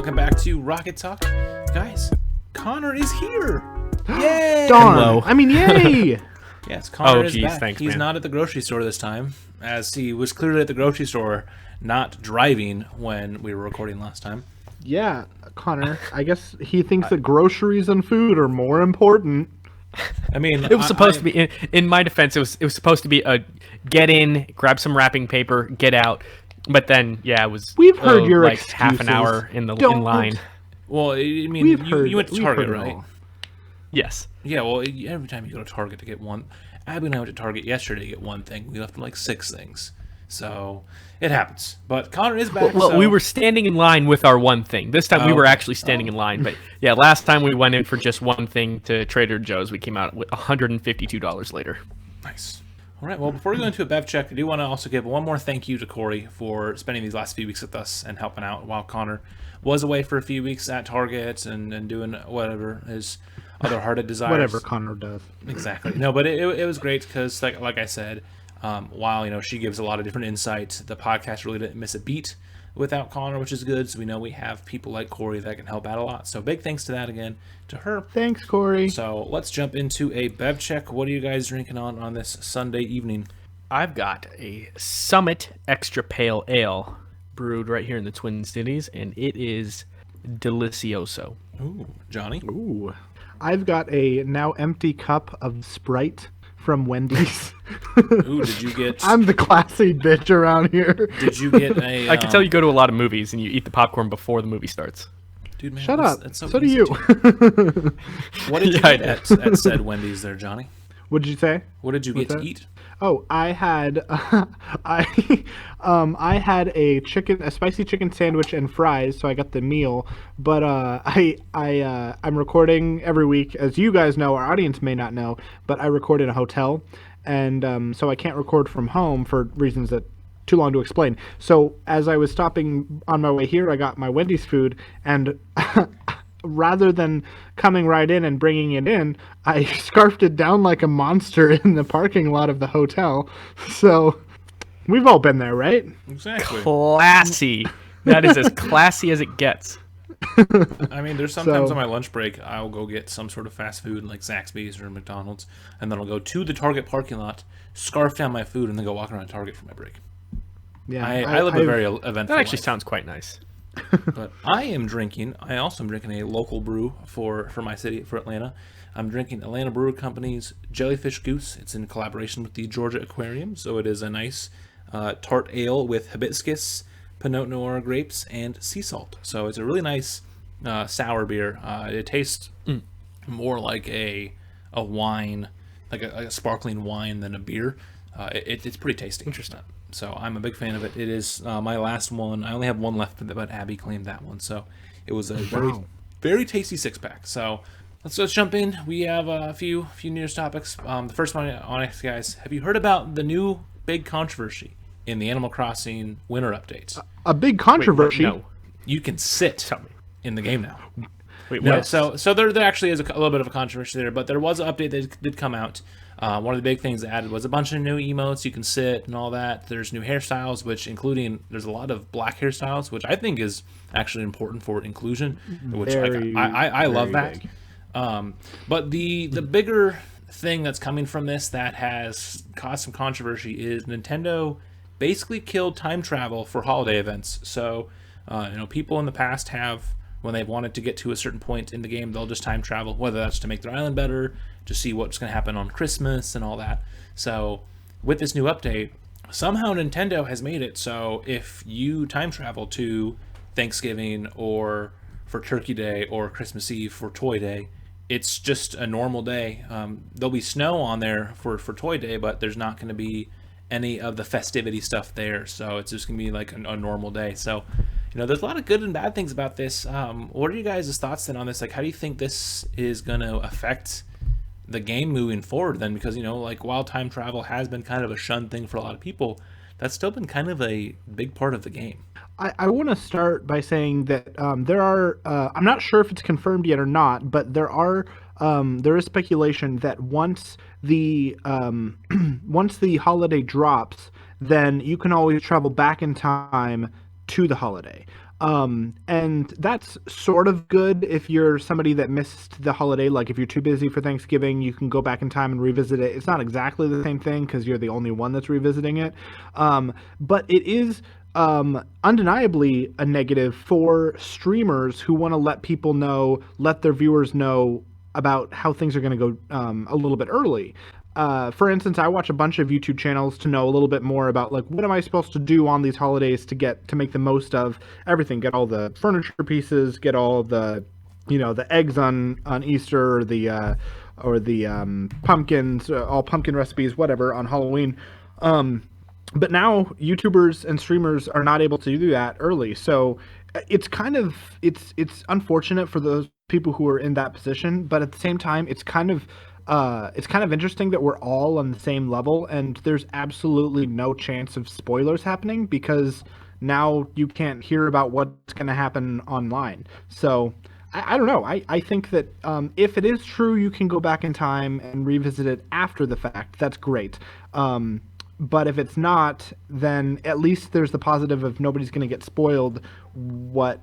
welcome back to Rocket Talk. Guys, Connor is here! Yay! Darn! Hello. I mean, yay! Yes, Connor is geez, back. thanks, He's man. not at the grocery store this time, as he was clearly at the grocery store, not driving when we were recording last time. Yeah, Connor, I guess he thinks that groceries and food are more important. I mean, It was supposed to be, in my defense, it was supposed to be a get in, grab some wrapping paper, get out. But then, yeah, it was We've heard your like half an excuses. hour in Don't- line. Well, I mean, We've heard- you went to we've Target, heard it right? all. Yes. Yeah, well, every time you go to Target to get one, Abby and I went to Target yesterday to get one thing. We left with like 6 things. So, it happens. But Connor is back. Well, so... we were standing in line with our one thing. This time we were okay. actually standing in line. But yeah, last time we went in for just one thing to Trader Joe's. We came out with $152 later. Nice. All right, well, before we go into a bev check, I do want to also give one more thank you to Corey for spending these last few weeks with us and helping out while Connor was away for a few weeks at Target and doing whatever his other hearted desires. Whatever Connor does. Exactly. No, but it was great because, like I said, while she gives a lot of different insight, the podcast really didn't miss a beat without Connor, which is good. So we know we have people like Corey that can help out a lot. So big thanks to that again to her. Thanks, Corey. So let's jump into a bev check. What are you guys drinking on this Sunday evening? I've got a Summit Extra Pale Ale brewed right here in the Twin Cities, and it is delicioso. Ooh, Johnny. Ooh. I've got a now empty cup of Sprite from Wendy's. Ooh, did you get? I'm the classy bitch around here. Did you get a? I can tell you go to a lot of movies and you eat the popcorn before the movie starts. Dude, man, Shut that's- up. that's So do easy you. to- What did you Yeah, I get did. at said Wendy's there, Johnny? What did you say? What did you get What's to that? eat? Oh, I had I had a spicy chicken sandwich and fries, so I got the meal. But I'm recording every week, as you guys know. Our audience may not know, but I record in a hotel, and so I can't record from home for reasons that too long to explain. So as I was stopping on my way here, I got my Wendy's food, and rather than coming right in and bringing it in, I scarfed it down like a monster in the parking lot of the hotel. So we've all been there, right? Exactly. Classy. That is as classy as it gets. I mean, there's sometimes So- on my lunch break, I'll go get some sort of fast food like Zaxby's or McDonald's, and then I'll go to the Target parking lot, scarf down my food, and then go walk around Target for my break. Yeah, I live a I've- very eventful That actually life. sounds quite nice. But I also am drinking a local brew for my city, for Atlanta. I'm drinking Atlanta Brewer Company's Jellyfish Goose. It's in collaboration with the Georgia Aquarium, so it is a nice tart ale with hibiscus, Pinot Noir grapes, and sea salt. So it's a really nice sour beer. It tastes more like a wine, like a sparkling wine than a beer. It's pretty tasty. Interesting. So I'm a big fan of it. It is my last one. I only have one left, but Abby claimed that one. So it was a very tasty 6-pack. So let's jump in. We have a few news topics. The first one on it, guys. Have you heard about the new big controversy in the Animal Crossing winter update? a big controversy. No. You can sit Tell me. in the game now. Wait, No, what? so there actually is a little bit of a controversy there, but there was an update that did come out. One of the big things they added was a bunch of new emotes. You can sit and all that. There's new hairstyles, there's a lot of black hairstyles, which I think is actually important for inclusion, which Very, I love very that. big. But the bigger thing that's coming from this that has caused some controversy is Nintendo basically killed time travel for holiday events. So, people in the past have, when they've wanted to get to a certain point in the game, they'll just time travel, whether that's to make their island better, to see what's going to happen on Christmas and all that. So with this new update, somehow Nintendo has made it so if you time travel to Thanksgiving or for Turkey Day or Christmas Eve for Toy Day, it's just a normal day. There'll be snow on there for Toy Day, but there's not going to be any of the festivity stuff there. So it's just going to be like a normal day. So there's a lot of good and bad things about this. What are you guys' thoughts then on this? Like, how do you think this is going to affect the game moving forward then? Because, while time travel has been kind of a shunned thing for a lot of people, that's still been kind of a big part of the game. I want to start by saying that there are, I'm not sure if it's confirmed yet or not, but there is speculation that once the holiday drops, then you can always travel back in time to the holiday. And that's sort of good if you're somebody that missed the holiday. Like if you're too busy for Thanksgiving, you can go back in time and revisit it. It's not exactly the same thing because you're the only one that's revisiting it. But it is undeniably a negative for streamers who want to let people know, let their viewers know about how things are going to go a little bit early. For instance, I watch a bunch of YouTube channels to know a little bit more about like what am I supposed to do on these holidays to make the most of everything. Get all the furniture pieces, get all the the eggs on Easter or the pumpkins, all pumpkin recipes, whatever on Halloween. But now YouTubers and streamers are not able to do that early, so it's kind of it's unfortunate for those people who are in that position. But at the same time, it's kind of interesting that we're all on the same level, and there's absolutely no chance of spoilers happening because now you can't hear about what's going to happen online. So I don't know. I think that if it is true, you can go back in time and revisit it after the fact. That's great. But if it's not, then at least there's the positive of nobody's going to get spoiled what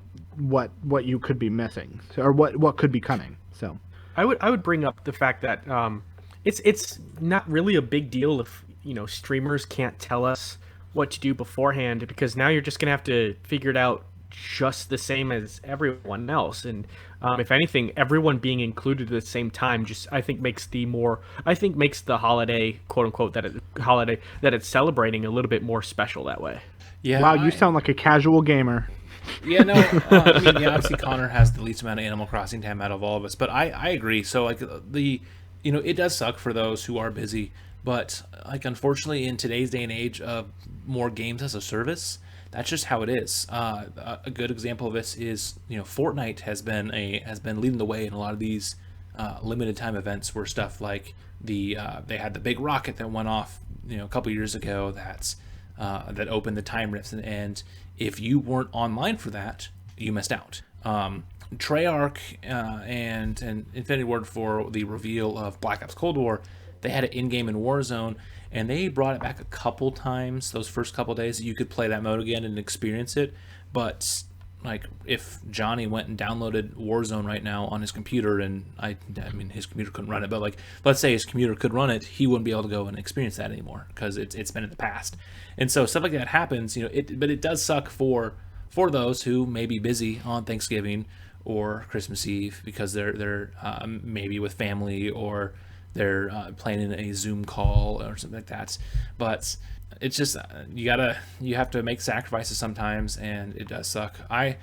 you could be missing or what could be coming. So. I would bring up the fact that it's not really a big deal if streamers can't tell us what to do beforehand, because now you're just gonna have to figure it out just the same as everyone else. And if anything, everyone being included at the same time I think makes the holiday, quote unquote, holiday that it's celebrating a little bit more special that way. Yeah. Wow, you sound like a casual gamer. Yeah, no, I mean, yeah, obviously Connor has the least amount of Animal Crossing time out of all of us, but I agree. So, like, it does suck for those who are busy, but, like, unfortunately, in today's day and age of more games as a service, that's just how it is. A good example of this is, Fortnite has been leading the way in a lot of these limited time events where stuff like they had the big rocket that went off, a couple years ago that opened the time rifts, and if you weren't online for that, you missed out. Treyarch and Infinity Ward for the reveal of Black Ops Cold War, they had it in-game in Warzone, and they brought it back a couple times those first couple days that you could play that mode again and experience it. But like if Johnny went and downloaded Warzone right now on his computer, and I mean his computer couldn't run it, but like let's say his computer could run it, he wouldn't be able to go and experience that anymore because it's been in the past. And so stuff like that happens, but it does suck for those who may be busy on Thanksgiving or Christmas Eve because they're maybe with family or they're playing in a Zoom call or something like that. But it's just you have to make sacrifices sometimes, and it does suck. I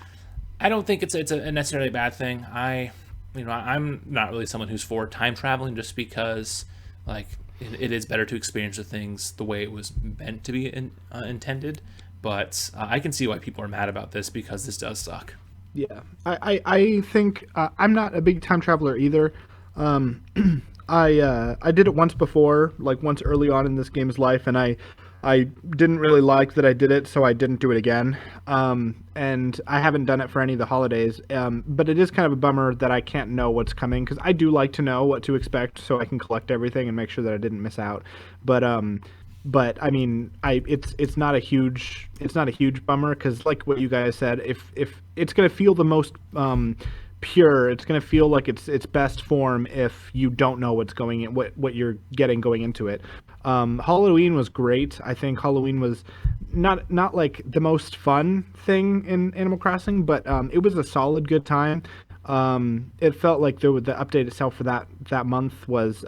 don't think it's a necessarily bad thing. I'm not really someone who's for time traveling, just because like it is better to experience the things the way it was meant to be intended. But I can see why people are mad about this because this does suck. Yeah, I think I'm not a big time traveler either. I did it once before, like once early on in this game's life, and I didn't really like that I did it, so I didn't do it again. And I haven't done it for any of the holidays. But it is kind of a bummer that I can't know what's coming, because I do like to know what to expect so I can collect everything and make sure that I didn't miss out. But I mean, it's not a huge bummer, because like what you guys said, if it's gonna feel the most pure, it's going to feel like its best form if you don't know what's going in, what you're getting going into it. Halloween was great. I think Halloween was not like the most fun thing in Animal Crossing, but it was a solid good time. It felt like the update itself for that month was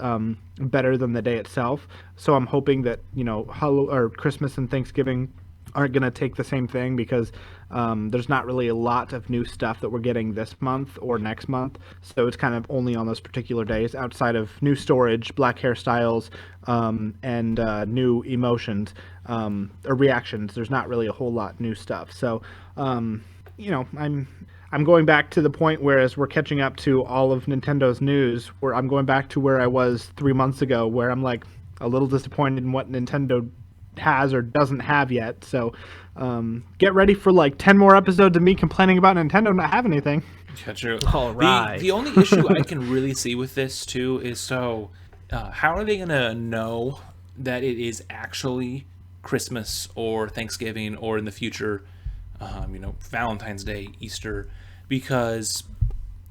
better than the day itself. So I'm hoping that Christmas and Thanksgiving aren't going to take the same thing, because there's not really a lot of new stuff that we're getting this month or next month. So it's kind of only on those particular days, outside of new storage, black hairstyles, and new emotions or reactions. There's not really a whole lot new stuff. So, I'm going back to the point where, as we're catching up to all of Nintendo's news, where I'm going back to where I was 3 months ago, where I'm like a little disappointed in what Nintendo has or doesn't have yet. So get ready for like 10 more episodes of me complaining about Nintendo not having anything. Yeah, true. All right. The only issue I can really see with this too is how are they gonna know that it is actually Christmas or Thanksgiving or in the future Valentine's Day, Easter, because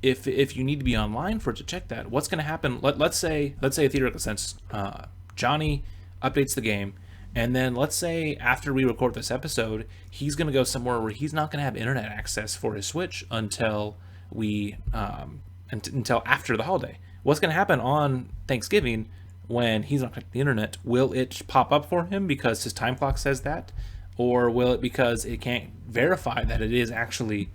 if you need to be online for it to check that, what's going to happen? Let's say a theoretical sense, Johnny updates the game, and then let's say after we record this episode, he's going to go somewhere where he's not going to have internet access for his Switch until until after the holiday. What's going to happen on Thanksgiving when he's not connected to the internet? Will it pop up for him because his time clock says that, or will it because it can't verify that it is actually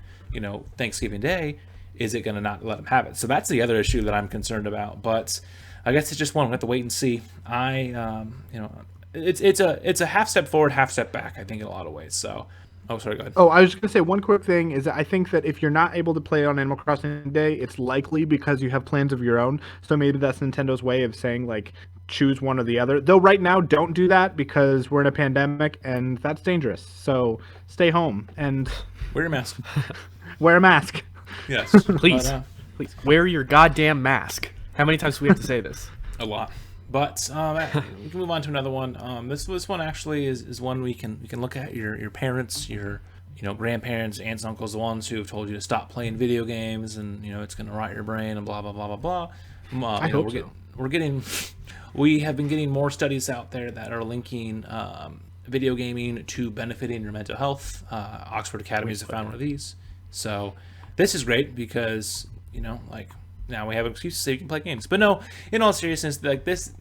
Thanksgiving Day? Is it going to not let him have it? So that's the other issue that I'm concerned about. But I guess it's just one we have to wait and see. It's a half step forward, half step back, I think, in a lot of ways. So, sorry, go ahead. Oh, I was just going to say one quick thing is that I think that if you're not able to play on Animal Crossing Day, it's likely because you have plans of your own. So maybe that's Nintendo's way of saying, like, choose one or the other. Though right now, don't do that because we're in a pandemic and that's dangerous. So stay home and wear your mask. Wear a mask. Yes. Please. Please. Wear your goddamn mask. How many times do we have to say this? A lot. But we can move on to another one. This one actually is one we can look at your parents, your grandparents, aunts, uncles, the ones who have told you to stop playing video games and it's going to rot your brain and blah blah blah blah blah. I hope so. We have been getting more studies out there that are linking video gaming to benefiting your mental health. Oxford Academies have found one of these. So this is great because now we have an excuse to say you can play games. But no, in all seriousness, this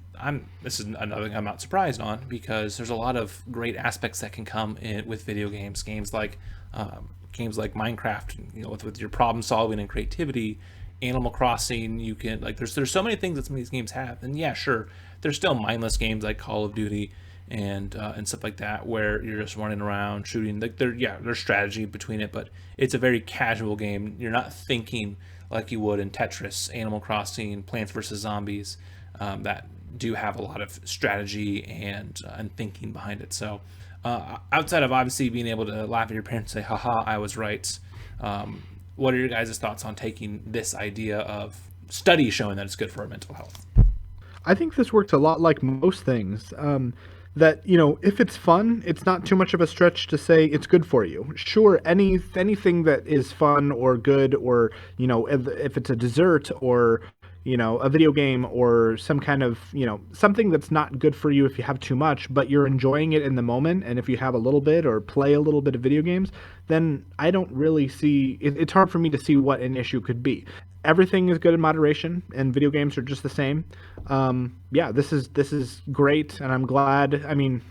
is another thing I'm not surprised on, because there's a lot of great aspects that can come in with video games. Games like Minecraft, with your problem solving and creativity. Animal Crossing, you can there's so many things that some of these games have. And yeah, sure, there's still mindless games like Call of Duty and stuff like that where you're just running around shooting. There's strategy between it, but it's a very casual game. You're not thinking like you would in Tetris, Animal Crossing, Plants vs. Zombies, that do have a lot of strategy and thinking behind it. So outside of obviously being able to laugh at your parents and say, haha, I was right, what are your guys' thoughts on taking this idea of studies showing that it's good for our mental health? I think this works a lot like most things. That if it's fun, it's not too much of a stretch to say it's good for you. Sure, anything that is fun or good, or if it's a dessert or a video game or some kind of something that's not good for you if you have too much, but you're enjoying it in the moment, and if you have a little bit or play a little bit of video games, then I don't really see it's hard for me to see what an issue could be. Everything is good in moderation, and video games are just the same. This is great, and I'm glad. I mean,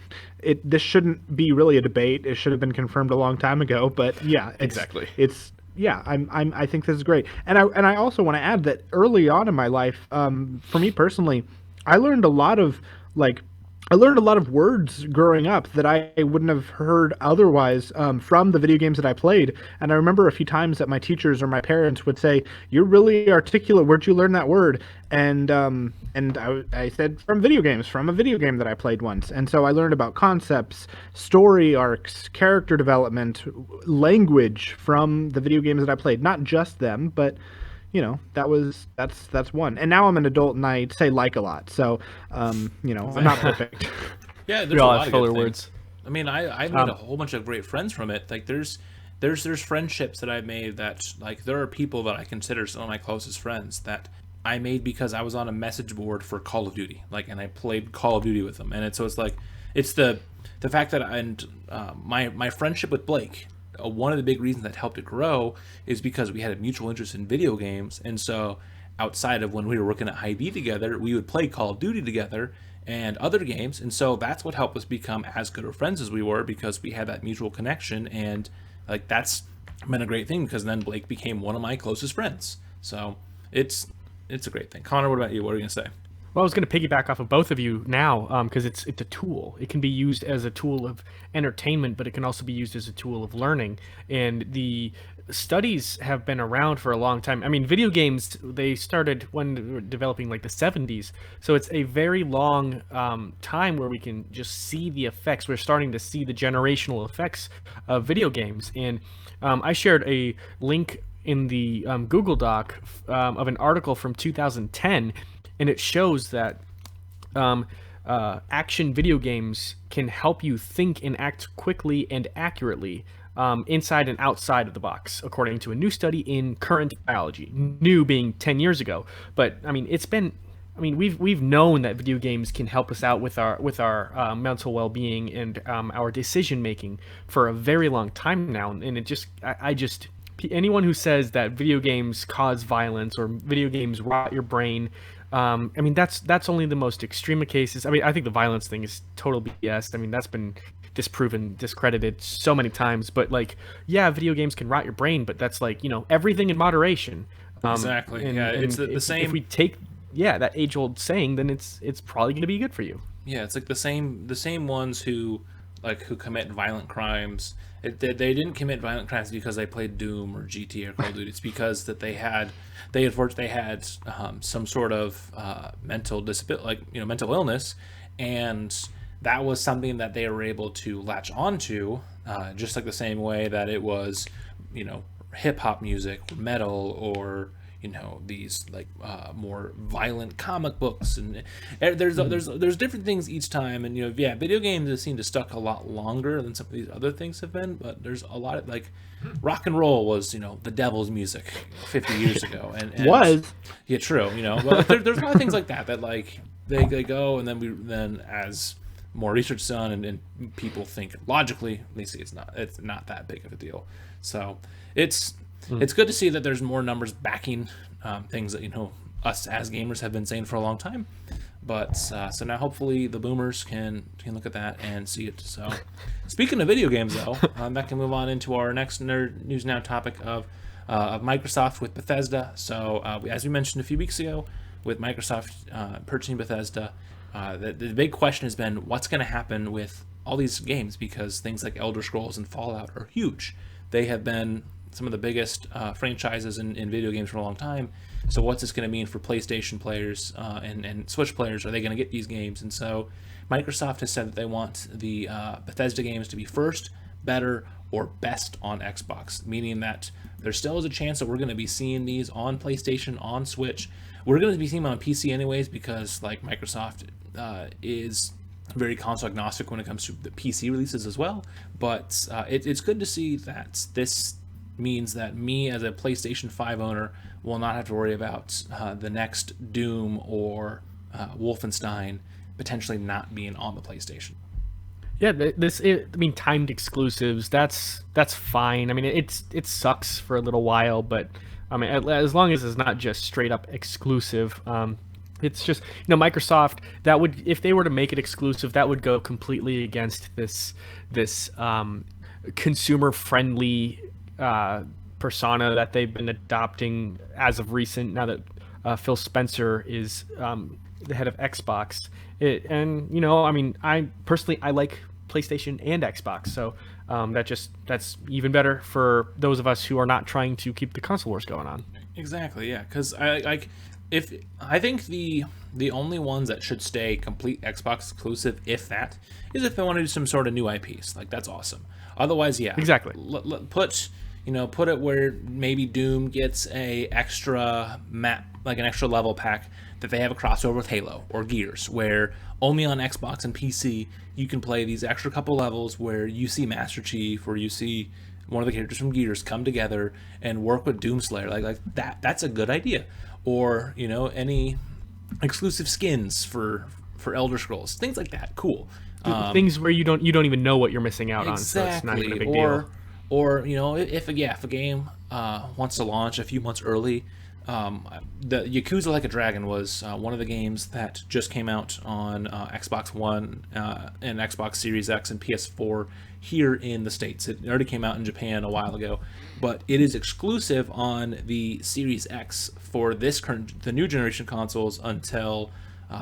this shouldn't be really a debate. It should have been confirmed a long time ago. But yeah, exactly. I think this is great, and I also want to add that early on in my life, for me personally, I learned a lot of words growing up that I wouldn't have heard otherwise from the video games that I played. And I remember a few times that my teachers or my parents would say, "You're really articulate. Where'd you learn that word?" And I said, from a video game that I played once. And so I learned about concepts, story arcs, character development, language from the video games that I played. Not just them, but that's one. And now I'm an adult and I say a lot. So, I'm not perfect. Yeah, there's a lot of filler good words. things. I mean, I made a whole bunch of great friends from it. Like there's friendships that I've made that there are people that I consider some of my closest friends that I made because I was on a message board for Call of Duty, and I played Call of Duty with them. And it's the fact that my friendship with Blake, one of the big reasons that helped it grow is because we had a mutual interest in video games. And so outside of when we were working at Hy-Vee together, we would play Call of Duty together and other games. And so that's what helped us become as good of friends as we were, because we had that mutual connection. And that's been a great thing, because then Blake became one of my closest friends. So it's a great thing. Connor, what about you? What are you going to say? Well, I was going to piggyback off of both of you now, because it's a tool. It can be used as a tool of entertainment, but it can also be used as a tool of learning. And the studies have been around for a long time. I mean, video games, they started when they were developing the 70s. So it's a very long time where we can just see the effects. We're starting to see the generational effects of video games. And I shared a link in the Google Doc of an article from 2010, and it shows that action video games can help you think and act quickly and accurately, inside and outside of the box, according to a new study in Current Biology. New being 10 years ago, but I mean, we've known that video games can help us out with our mental well-being and our decision making for a very long time now, and I just anyone who says that video games cause violence or video games rot your brain, that's only the most extreme of cases. I mean, I think the violence thing is total BS. I mean, that's been disproven, discredited so many times. But like, yeah, video games can rot your brain, but that's like, everything in moderation. Exactly. Yeah, it's the same. If we take that age-old saying, then it's probably going to be good for you. Yeah, it's like the same ones who commit violent crimes. They didn't commit violent crimes because they played Doom or GT or Call of Duty. It's because that they had some sort of mental disability, mental illness, and that was something that they were able to latch onto, just like the same way that it was, hip hop music, or metal, or these more violent comic books, and there's different things each time, and video games have seemed to stuck a lot longer than some of these other things have been, but there's a lot of rock and roll was the devil's music 50 years ago, and was true, but there's a lot of things like that they go, and then as more research is done and people think logically, they see it's not that big of a deal. So it's good to see that there's more numbers backing things that us as gamers have been saying for a long time. But so now hopefully the boomers can look at that and see it. So speaking of video games, though, that can move on into our next Nerd News Now topic of Microsoft with Bethesda. So as we mentioned a few weeks ago, with Microsoft purchasing Bethesda, the big question has been what's going to happen with all these games, because things like Elder Scrolls and Fallout are huge. They have been some of the biggest franchises in video games for a long time. So what's this going to mean for PlayStation players and Switch players? Are they going to get these games? And so Microsoft has said that they want the Bethesda games to be first, better, or best on Xbox, meaning that there still is a chance that we're going to be seeing these on PlayStation, on Switch. We're going to be seeing them on PC anyways, because Microsoft is very console agnostic when it comes to the PC releases as well. But it's good to see that this means that me as a PlayStation 5 owner will not have to worry about the next Doom or Wolfenstein potentially not being on the PlayStation. Yeah, timed exclusives, that's fine. I mean, it sucks for a little while, but I mean, as long as it's not just straight up exclusive. It's just, Microsoft, that would, if they were to make it exclusive, that would go completely against this consumer friendly persona that they've been adopting as of recent, now that Phil Spencer is the head of Xbox. I personally like PlayStation and Xbox, so that's even better for those of us who are not trying to keep the console wars going on. Exactly, yeah, because I think the only ones that should stay complete Xbox exclusive, if they want to do some sort of new IPs. That's awesome. Otherwise, yeah, exactly. Put it where maybe Doom gets a extra map, like an extra level pack, that they have a crossover with Halo or Gears, where only on Xbox and PC you can play these extra couple levels where you see Master Chief or you see one of the characters from Gears come together and work with Doomslayer. Like that's a good idea. Or any exclusive skins for Elder Scrolls, things like that. Cool. Things where you don't even know what you're missing out on, so it's not even a big deal. Or if a game wants to launch a few months early, the Yakuza Like a Dragon was one of the games that just came out on Xbox One and Xbox Series X and PS4 here in the States. It already came out in Japan a while ago, but it is exclusive on the Series X for the new generation consoles until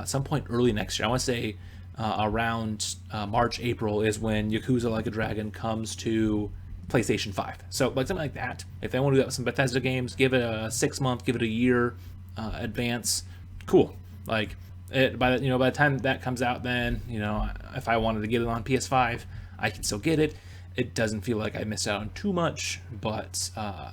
some point early next year. I want to say around March, April is when Yakuza Like a Dragon comes to PlayStation 5. So something like that. If they want to do that with some Bethesda games, give it a 6 month, give it a year advance. Cool. By the time that comes out, then if I wanted to get it on PS5, I can still get it. It doesn't feel like I missed out on too much, but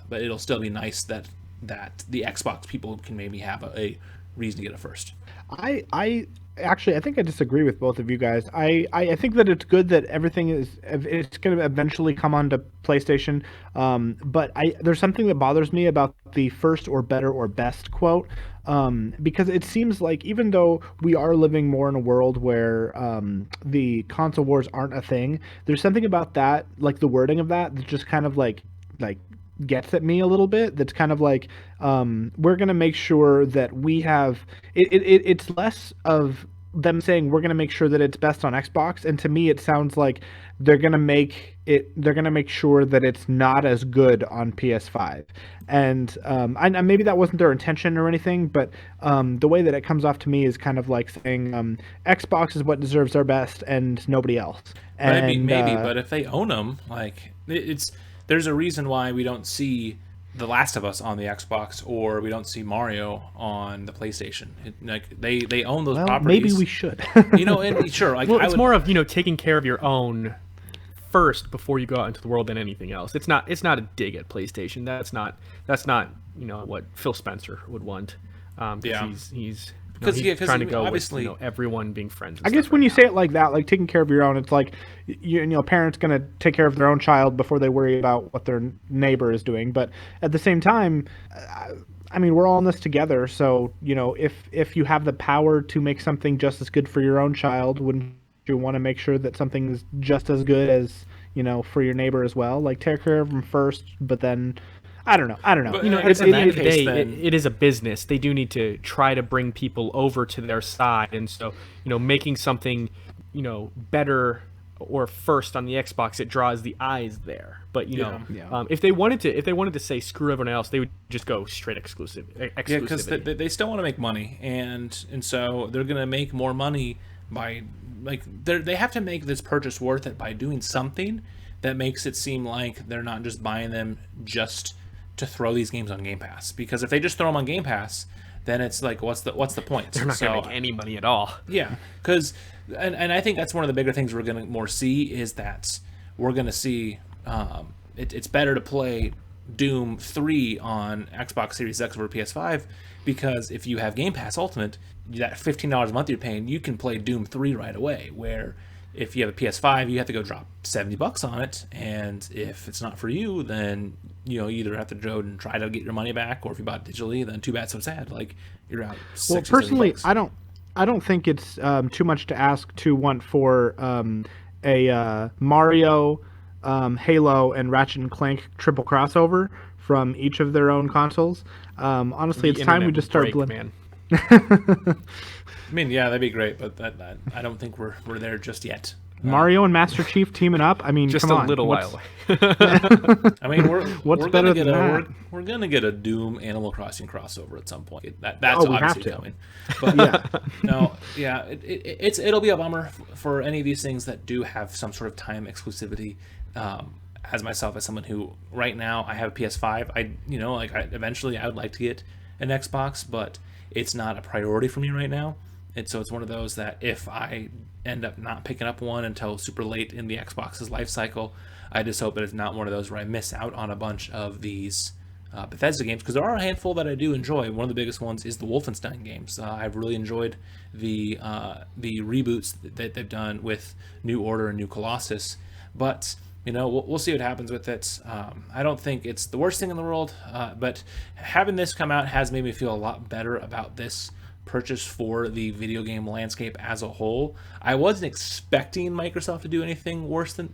it'll still be nice that the Xbox people can maybe have a reason to get it first. I actually, I think I disagree with both of you guys. I think that it's good that everything it's going to eventually come onto PlayStation. But there's something that bothers me about the first or better or best quote. Because it seems like even though we are living more in a world where the console wars aren't a thing, there's something about that, like the wording of that just kind of like gets at me a little bit. That's kind of like, we're going to make sure that we have it's less of them saying we're going to make sure that it's best on Xbox, and to me it sounds like they're going to make sure that it's not as good on PS5. And maybe that wasn't their intention or anything, but the way that it comes off to me is kind of like saying Xbox is what deserves our best and nobody else. And Maybe, but if they own them, like there's a reason why we don't see The Last of Us on the Xbox, or we don't see Mario on the PlayStation. They own those properties. Maybe we should. And sure, like well, it's more of taking care of your own first before you go out into the world than anything else. It's not a dig at PlayStation. That's not what Phil Spencer would want. He's trying to go obviously with everyone being friends. I guess when you say it like that, like taking care of your own, it's like parents going to take care of their own child before they worry about what their neighbor is doing. But at the same time, I mean, we're all in this together. So if you have the power to make something just as good for your own child, wouldn't you want to make sure that something is just as good as for your neighbor as well? Like take care of them first, but then. I don't know. But, at the end of the day, it is a business. They do need to try to bring people over to their side, and so making something better or first on the Xbox, it draws the eyes there. But if they wanted to say screw everyone else, they would just go straight exclusivity. Yeah, because they still want to make money, and so they're gonna make more money by they have to make this purchase worth it by doing something that makes it seem like they're not just buying them just to throw these games on Game Pass. Because if they just throw them on Game Pass, then it's like, what's the point? They're not going to make any money at all. Yeah, because and I think that's one of the bigger things we're going to more see is that we're going to see it's better to play Doom 3 on Xbox Series X over PS5, because if you have Game Pass Ultimate, that $15 a month you're paying, you can play Doom 3 right away, where if you have a PS5, you have to go drop $70 on it, and if it's not for you, then you either have to go and try to get your money back, or if you bought it digitally, then too bad, so sad. Like you're out. Well, personally, I don't think it's too much to ask to want for a Mario, Halo, and Ratchet and Clank triple crossover from each of their own consoles. Honestly, it's time we just start blending. I mean, yeah, that'd be great, but I don't think we're there just yet. Mario and Master Chief teaming up. I mean, just come a on. little while. I mean, we're better than that? We're gonna get a Doom Animal Crossing crossover at some point. That's we obviously have to. coming. But it'll be a bummer for any of these things that do have some sort of time exclusivity. As someone who right now I have a PS5, eventually I would like to get an Xbox, but it's not a priority for me right now. And so it's one of those that if I end up not picking up one until super late in the Xbox's life cycle, I just hope that it's not one of those where I miss out on a bunch of these Bethesda games, because there are a handful that I do enjoy. One of the biggest ones is the Wolfenstein games. I've really enjoyed the reboots that they've done with New Order and New Colossus, but we'll see what happens with it. I don't think it's the worst thing in the world, but having this come out has made me feel a lot better about this purchase for the video game landscape as a whole. I wasn't expecting Microsoft to do anything worse than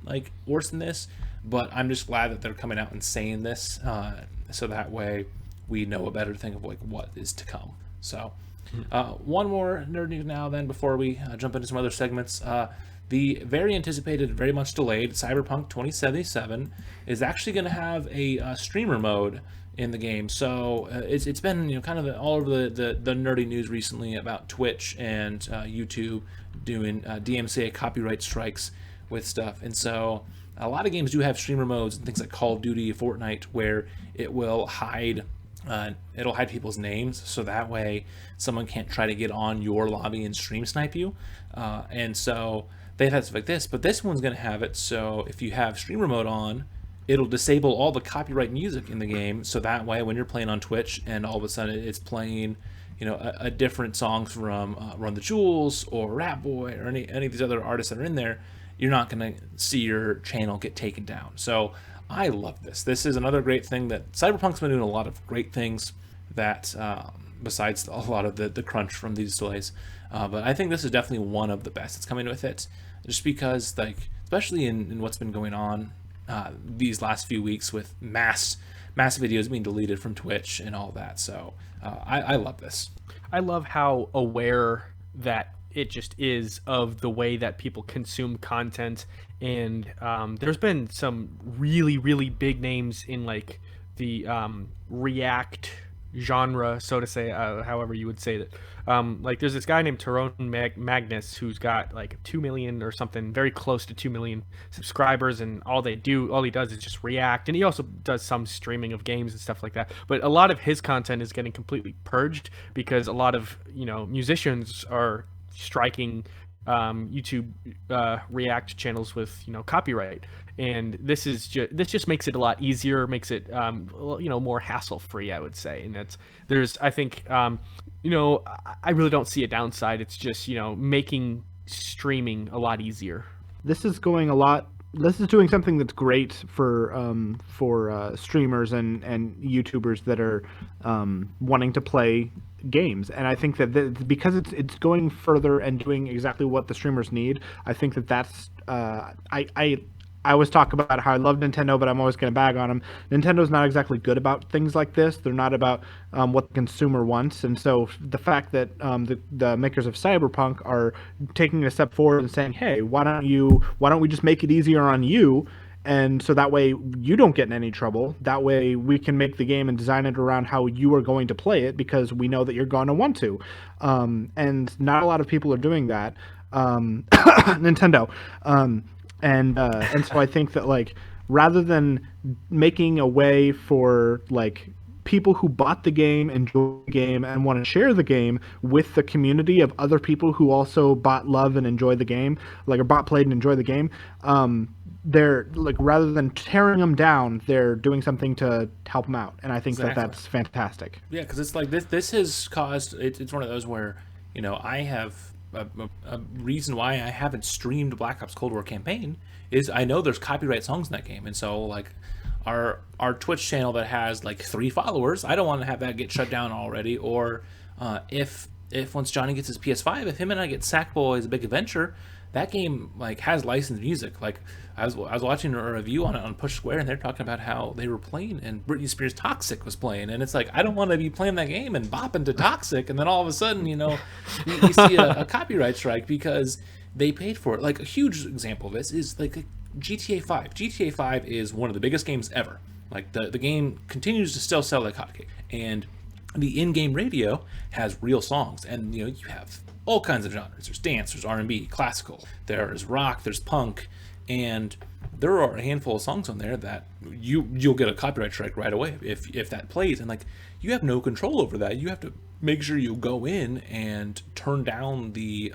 this, but I'm just glad that they're coming out and saying this, so that way we know a better thing of what is to come. So one more nerd news now then before we jump into some other segments. The very anticipated, very much delayed Cyberpunk 2077 is actually going to have a streamer mode in the game. So it's been kind of all over the nerdy news recently about Twitch and YouTube doing DMCA copyright strikes with stuff. And so a lot of games do have streamer modes and things like Call of Duty, Fortnite, where it will hide people's names, so that way someone can't try to get on your lobby and stream snipe you. And so they've had stuff like this, but this one's going to have it so if you have streamer mode on, it'll disable all the copyright music in the game, so that way when you're playing on Twitch and all of a sudden it's playing a different songs from Run the Jewels or Rat Boy or any of these other artists that are in there, you're not going to see your channel get taken down. So I love this. This is another great thing that Cyberpunk's been doing a lot of great things that besides a lot of the crunch from these delays. But I think this is definitely one of the best that's coming with it, just because, like, especially in what's been going on these last few weeks with mass videos being deleted from Twitch and all that. So I love this. I love how aware that it just is of the way that people consume content. And there's been some really, really big names in like the React genre, so to say, however you would say that. Like there's this guy named Tyrone Magnus who's got like 2 million or something, very close to 2 million subscribers, and all he does is just react, and he also does some streaming of games and stuff like that. But a lot of his content is getting completely purged because a lot of musicians are striking YouTube React channels with copyright, and this just makes it a lot easier, makes it more hassle free, I would say. And I think I really don't see a downside. It's just making streaming a lot easier. This is doing something that's great for streamers and YouTubers that are wanting to play games. And I think that because it's going further and doing exactly what the streamers need, I think that's I always talk about how I love Nintendo, but I'm always going to bag on them. Nintendo's not exactly good about things like this. They're not about what the consumer wants. And so the fact that the makers of Cyberpunk are taking a step forward and saying, hey, why don't we just make it easier on you? And so that way you don't get in any trouble. That way we can make the game and design it around how you are going to play it, because we know that you're going to want to. And not a lot of people are doing that. Nintendo. And so I think that, like, rather than making a way for like people who bought the game, enjoy the game, and want to share the game with the community of other people who also bought, love, and enjoy the game, like, or bought, played, and enjoy the game, they're like, rather than tearing them down, they're doing something to help them out, and I think that's fantastic. Yeah, because it's like this has caused it's one of those where I have a reason why I haven't streamed Black Ops Cold War campaign is I know there's copyright songs in that game, and so like our Twitch channel that has like 3 followers, I don't want to have that get shut down already. Or if once Johnny gets his PS5, if him and I get Sackboy's Big Adventure, that game like has licensed music. Like I was watching a review on it on Push Square, and they're talking about how they were playing and Britney Spears' Toxic was playing, and it's like, I don't want to be playing that game and bopping to Toxic, and then all of a sudden you see a copyright strike because they paid for it. Like a huge example of this is like GTA 5. GTA 5 is one of the biggest games ever. Like the game continues to still sell like hotcakes, and the in-game radio has real songs, and you have all kinds of genres. There's dance, there's R&B, classical, there's rock, there's punk, and there are a handful of songs on there that you'll get a copyright strike right away if that plays, and like you have no control over that. You have to make sure you go in and turn down the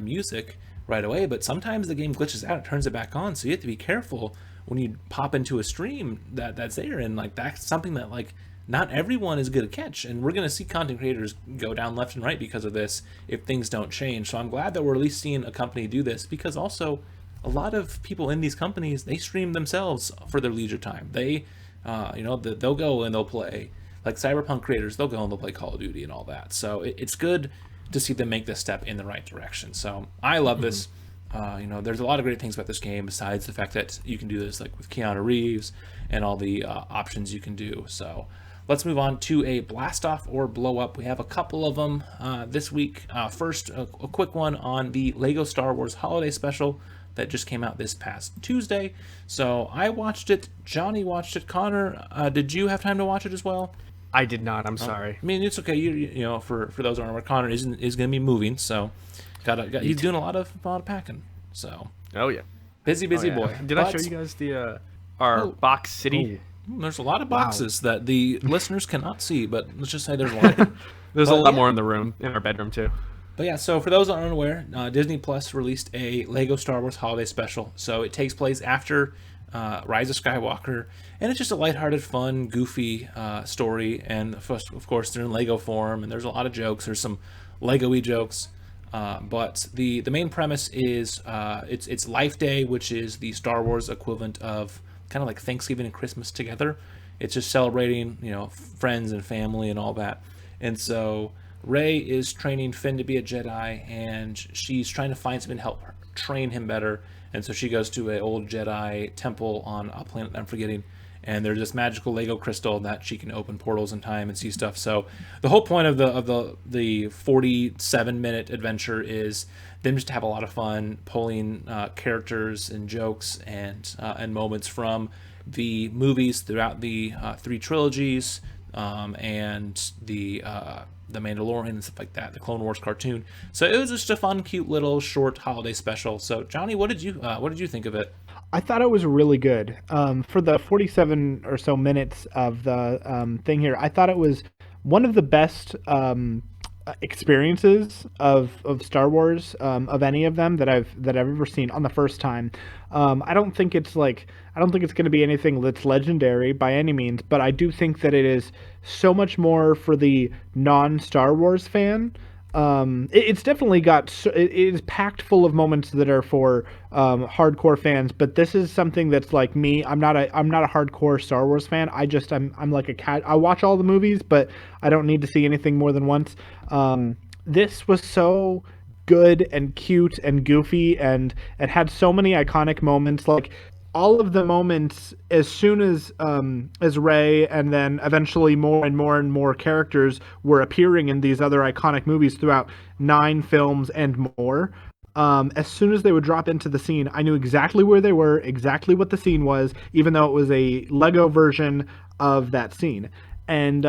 music right away. But sometimes the game glitches out, it turns it back on, so you have to be careful when you pop into a stream that's there, and like that's something that like not everyone is going to catch, and we're going to see content creators go down left and right because of this if things don't change. So I'm glad that we're at least seeing a company do this, because also a lot of people in these companies, they stream themselves for their leisure time. They they'll go and they'll play, like Cyberpunk creators, they'll go and they'll play Call of Duty and all that. So it's good to see them make this step in the right direction. So I love this. There's a lot of great things about this game besides the fact that you can do this like with Keanu Reeves and all the options you can do. So let's move on to a blast off or blow up. We have a couple of them this week. First, a quick one on the Lego Star Wars Holiday Special that just came out this past Tuesday. So I watched it. Johnny watched it. Connor, did you have time to watch it as well? I did not. I'm sorry. I mean, it's okay. For those who aren't aware, Connor is going to be moving, so he's doing a lot of packing. So yeah, busy boy. Did I show you guys the our box city? There's a lot of boxes that the listeners cannot see, but let's just say there's a lot. There's a lot more in the room, in our bedroom too. But yeah, so for those that aren't aware, Disney Plus released a Lego Star Wars Holiday Special. So it takes place after Rise of Skywalker, and it's just a lighthearted, fun, goofy story. And of course, they're in Lego form, and there's a lot of jokes. There's some Lego-y jokes. But the main premise is it's Life Day, which is the Star Wars equivalent of kind of like Thanksgiving and Christmas together. It's just celebrating, friends and family and all that. And so Rey is training Finn to be a Jedi, and she's trying to find someone to help her train him better. And so she goes to an old Jedi temple on a planet that I'm forgetting, and there's this magical Lego crystal that she can open portals in time and see stuff. So the whole point of the 47-minute adventure is them just to have a lot of fun pulling characters and jokes and moments from the movies throughout the 3 trilogies, and the Mandalorian and stuff like that, the Clone Wars cartoon. So it was just a fun, cute little short holiday special. So Johnny, what did you think of it? I thought it was really good. For the 47 or so minutes of the thing here, I thought it was one of the best experiences of Star Wars, of any of them that I've ever seen on the first time. I don't think it's going to be anything that's legendary by any means, but I do think that it is so much more for the non-Star Wars fan. It's definitely it is packed full of moments that are for hardcore fans, but this is something that's like me. I'm not a hardcore Star Wars fan. I'm like a cat. I watch all the movies, but I don't need to see anything more than once. This was so good and cute and goofy, and it had so many iconic moments. Like all of the moments, as soon as Rey and then eventually more and more and more characters were appearing in these other iconic movies throughout 9 films and more. As soon as they would drop into the scene, I knew exactly where they were, exactly what the scene was, even though it was a Lego version of that scene. And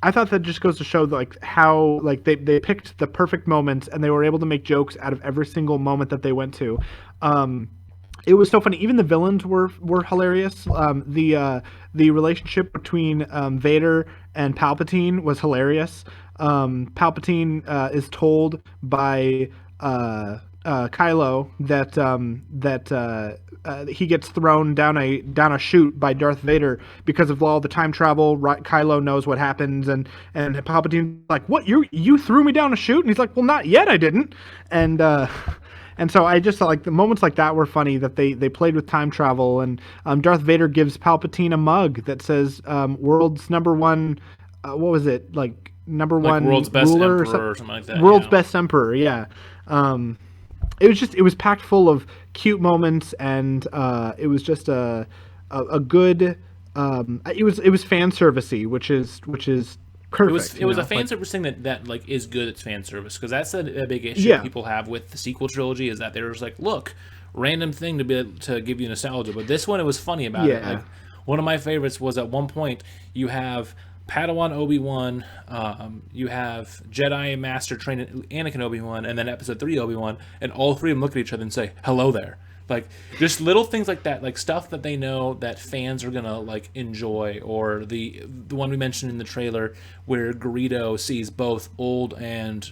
I thought that just goes to show like how like they picked the perfect moments, and they were able to make jokes out of every single moment that they went to. It was so funny. Even the villains were hilarious. The relationship between Vader and Palpatine was hilarious. Palpatine is told by Kylo that he gets thrown down a chute by Darth Vader because of all the time travel. Right, Kylo knows what happens, and Palpatine's like, "What? You threw me down a chute?" And he's like, "Well, not yet. I didn't." And so I just thought like the moments like that were funny, that they played with time travel, and Darth Vader gives Palpatine a mug that says world's number one, what was it, like number like one world's best ruler emperor or something like that. World's best emperor, yeah. It was packed full of cute moments, and it was just a good it was fan servicey, which is perfect. It was a fan service thing that like is good. It's fan service, because that's a big issue people have with the sequel trilogy, is that they're just like, look, random thing to give you nostalgia. But this one, it was funny about it. Like one of my favorites was at one point you have Padawan Obi-Wan, you have Jedi Master training Anakin Obi-Wan, and then Episode 3 Obi-Wan, and all 3 of them look at each other and say, "Hello there." Like just little things like that, like stuff that they know that fans are gonna like enjoy. Or the one we mentioned in the trailer where Greedo sees both old and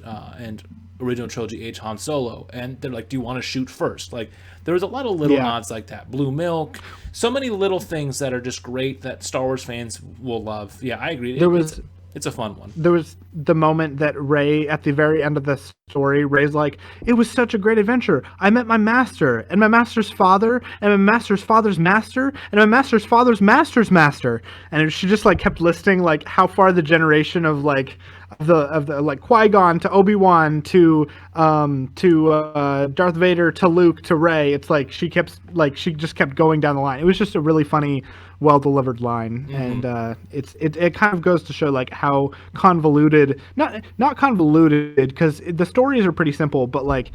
original trilogy age Han Solo, and they're like, "Do you want to shoot first?" Like there was a lot of little nods like that. Blue milk, so many little things that are just great that Star Wars fans will love. Yeah, I agree. It's a fun one. There was the moment that Rey, at the very end of the story, Rey's like, "It was such a great adventure. I met my master, and my master's father, and my master's father's master, and my master's father's master's master." And she just like kept listing like how far the generation of like the like Qui-Gon to Obi-Wan to Darth Vader to Luke to Rey. It's like she just kept going down the line. It was just a really funny, well delivered line, and it kind of goes to show like how convoluted, not convoluted, because the stories are pretty simple, but like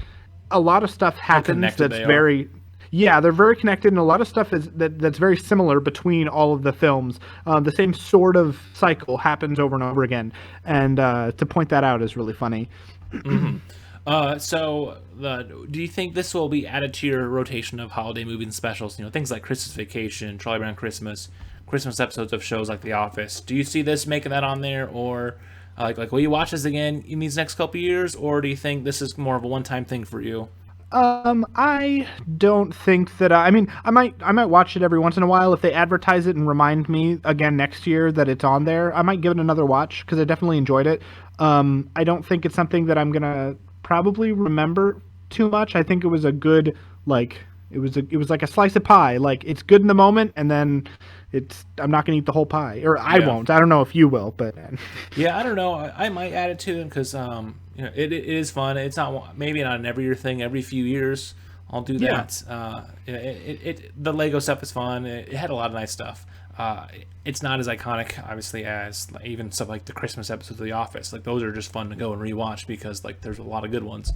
a lot of stuff happens that's very. Yeah, they're very connected, and a lot of stuff that's very similar between all of the films. The same sort of cycle happens over and over again, and to point that out is really funny. So, do you think this will be added to your rotation of holiday movies and specials? Things like Christmas Vacation, Charlie Brown Christmas episodes of shows like The Office. Do you see this making that on there, or like will you watch this again in these next couple of years, or do you think this is more of a one-time thing for you? I don't think that I mean, I might watch it every once in a while if they advertise it and remind me again next year that it's on there. I might give it another watch because I definitely enjoyed it. I don't think it's something that I'm gonna probably remember too much. I think it was a good like it was like a slice of pie. Like it's good in the moment, and then I'm not gonna eat the whole pie, or I Yeah. won't. I don't know if you will, but Yeah, I don't know. I might add it to them because it is fun. It's not maybe not an every year thing. Every few years, I'll do yeah. that. The Lego stuff is fun. It had a lot of nice stuff. It's not as iconic, obviously, as like, even stuff like the Christmas episodes of The Office. Like those are just fun to go and rewatch because like there's a lot of good ones.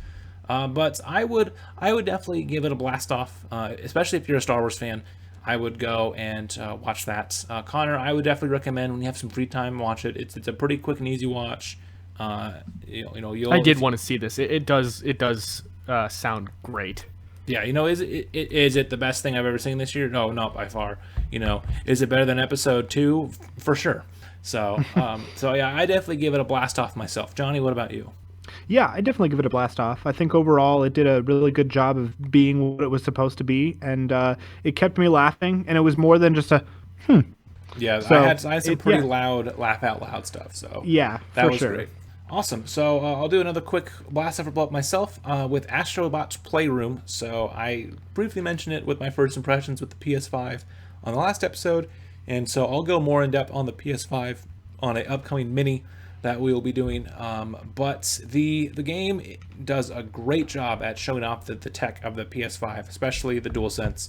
But I would definitely give it a blast off, especially if you're a Star Wars fan. I would go and watch that. Connor, I would definitely recommend when you have some free time, watch it. It's a pretty quick and easy watch. I You'll did want to see this. It does sound great. yeah, is it the best thing I've ever seen this year? No, not by far. Is it better than episode 2? For sure. So yeah, I definitely give it a blast off myself. Johnny, what about you? Yeah, I definitely give it a blast off. I think overall it did a really good job of being what it was supposed to be, and it kept me laughing, and it was more than just a Yeah, So, I had some pretty yeah. loud laugh out loud stuff. So Yeah, that for was sure. great. Awesome. So I'll do another quick blast off blow up myself with Astrobot's Playroom. So I briefly mentioned it with my first impressions with the PS5 on the last episode, and so I'll go more in depth on the PS5 on an upcoming mini that we will be doing. But the game does a great job at showing off the tech of the PS5, especially the DualSense.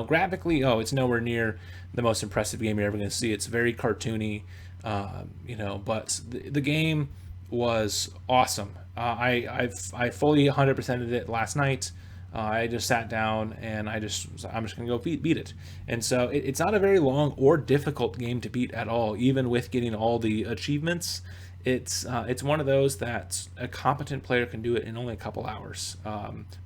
Graphically, it's nowhere near the most impressive game you're ever going to see. It's very cartoony, but the game was awesome. I fully 100%ed it last night. I just sat down and I'm just gonna go beat it. And so it's not a very long or difficult game to beat at all, even with getting all the achievements. It's one of those that a competent player can do it in only a couple hours.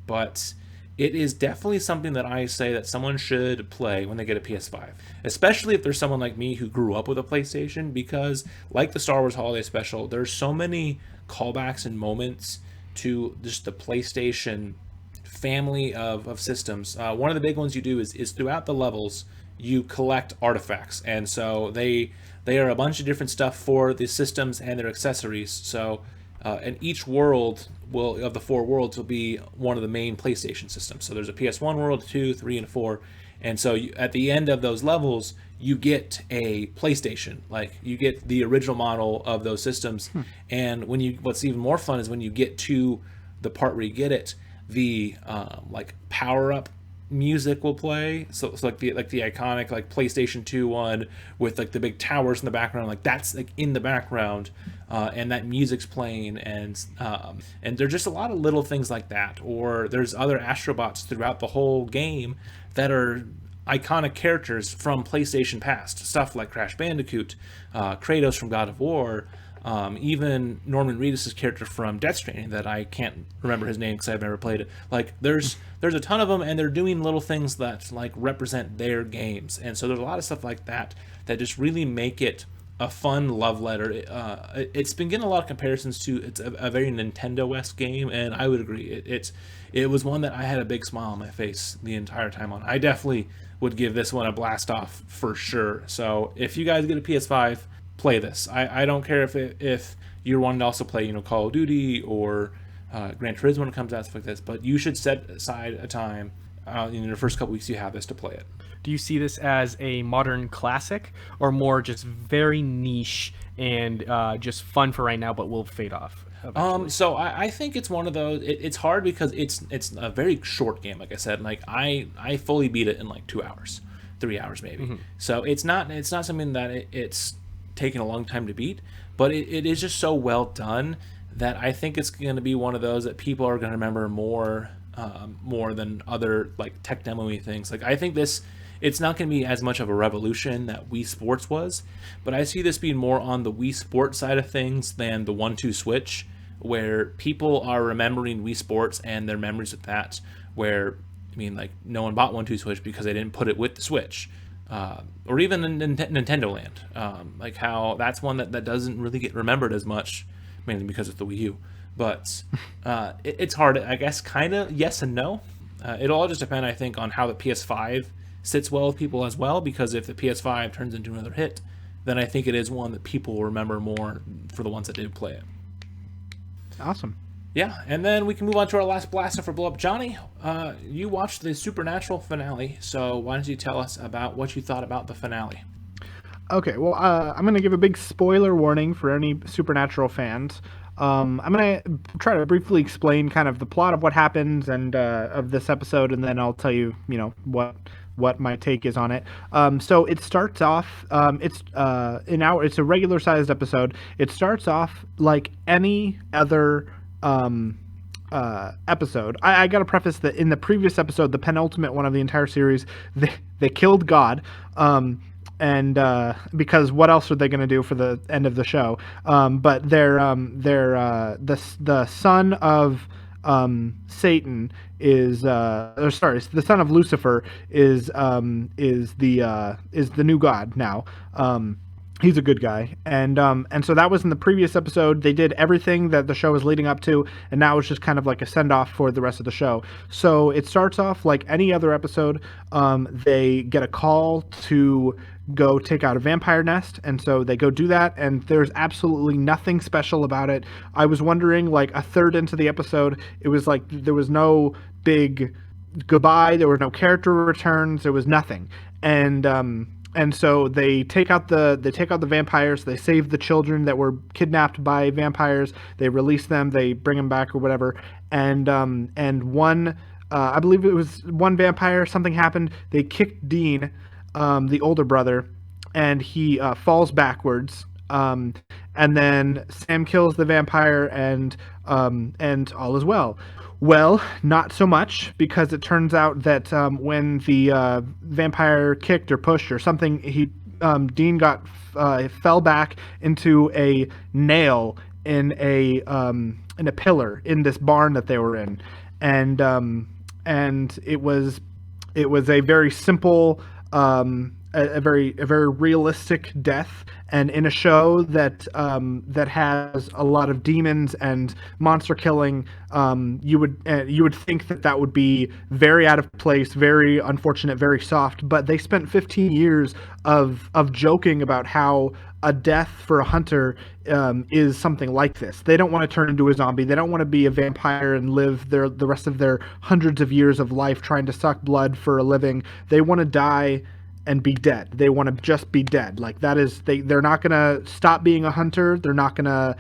But it is definitely something that I say that someone should play when they get a PS5, especially if there's someone like me who grew up with a PlayStation, because like the Star Wars Holiday Special, there's so many callbacks and moments to just the PlayStation family of systems. One of the big ones you do is throughout the levels you collect artifacts, and so they are a bunch of different stuff for the systems and their accessories. So and each world will of the 4 worlds will be one of the main PlayStation systems. So there's a PS1 world, 2, 3, and 4, and so at the end of those levels you get a PlayStation, like you get the original model of those systems. And what's even more fun is when you get to the part where you get it, the like power up music will play. So it's like the iconic like PlayStation 2 one with like the big towers in the background, like that's like in the background, and that music's playing, and there's just a lot of little things like that. Or there's other Astrobots throughout the whole game that are iconic characters from PlayStation past, stuff like Crash Bandicoot, Kratos from God of War, even Norman Reedus' character from Death Stranding that I can't remember his name because I've never played it. Like there's a ton of them, and they're doing little things that like represent their games, and so there's a lot of stuff like that that just really make it a fun love letter. It's been getting a lot of comparisons to it's a very Nintendo-esque game, and I would agree. It was one that I had a big smile on my face the entire time on. I definitely would give this one a blast off for sure. So if you guys get a PS5, play this. I don't care if you're wanting to also play Call of Duty or Gran Turismo when it comes out, stuff like this, but you should set aside a time in the first couple weeks you have this to play it. Do you see this as a modern classic or more just very niche and just fun for right now, but will fade off eventually? So I think it's one of those. It's hard because it's a very short game. Like I said, like I fully beat it in like 2 hours, 3 hours maybe. So it's not something that it's taken a long time to beat, but it is just so well done that I think it's going to be one of those that people are going to remember more than other like tech demo-y things. Like I think it's not going to be as much of a revolution that Wii Sports was, but I see this being more on the Wii Sports side of things than the 1-2 Switch, where people are remembering Wii Sports and their memories of that, where like no one bought 1-2 Switch because they didn't put it with the Switch. Or even in Nintendo Land, like how that's one that doesn't really get remembered as much, mainly because of the Wii U. But it's hard, I guess, kind of yes and no. It'll all just depend, I think, on how the PS5 sits well with people as well, because if the PS5 turns into another hit, then I think it is one that people will remember more for the ones that did play it. Awesome. Yeah, and then we can move on to our last blaster for Blow Up. Johnny, you watched the Supernatural finale, so why don't you tell us about what you thought about the finale? Okay, well, I'm going to give a big spoiler warning for any Supernatural fans. I'm going to try to briefly explain kind of the plot of what happens and of this episode, and then I'll tell you, what my take is on it. So it starts off, it's a regular sized episode. It starts off like any other episode. I got to preface that in the previous episode, the penultimate one of the entire series, they killed God. And because what else are they going to do for the end of the show? But the son of Satan is the son of Lucifer is the new god now. He's a good guy, and so that was in the previous episode. They did everything that the show was leading up to, and now it's just kind of like a send off for the rest of the show. So it starts off like any other episode. They get a call to go take out a vampire nest, and so they go do that, and there's absolutely nothing special about it. I was wondering, like a third into the episode, it was like there was no big goodbye, there were no character returns, there was nothing, and so they take out the vampires, they save the children that were kidnapped by vampires, they release them, they bring them back or whatever, and one I believe it was one vampire, something happened, they kicked Dean, the older brother, and he falls backwards. And then Sam kills the vampire, and all is well. Well, not so much, because it turns out that when the vampire kicked or pushed or something, Dean fell back into a nail in a pillar in this barn that they were in, and it was a very simple. A very realistic death, and in a show that has a lot of demons and monster killing, you would think that would be very out of place, very unfortunate, very soft. But they spent 15 years of joking about how a death for a hunter is something like this. They don't want to turn into a zombie. They don't want to be a vampire and live the rest of their hundreds of years of life trying to suck blood for a living. They want to die and be dead. They want to just be dead. Like that is they're not gonna stop being a hunter. They're not gonna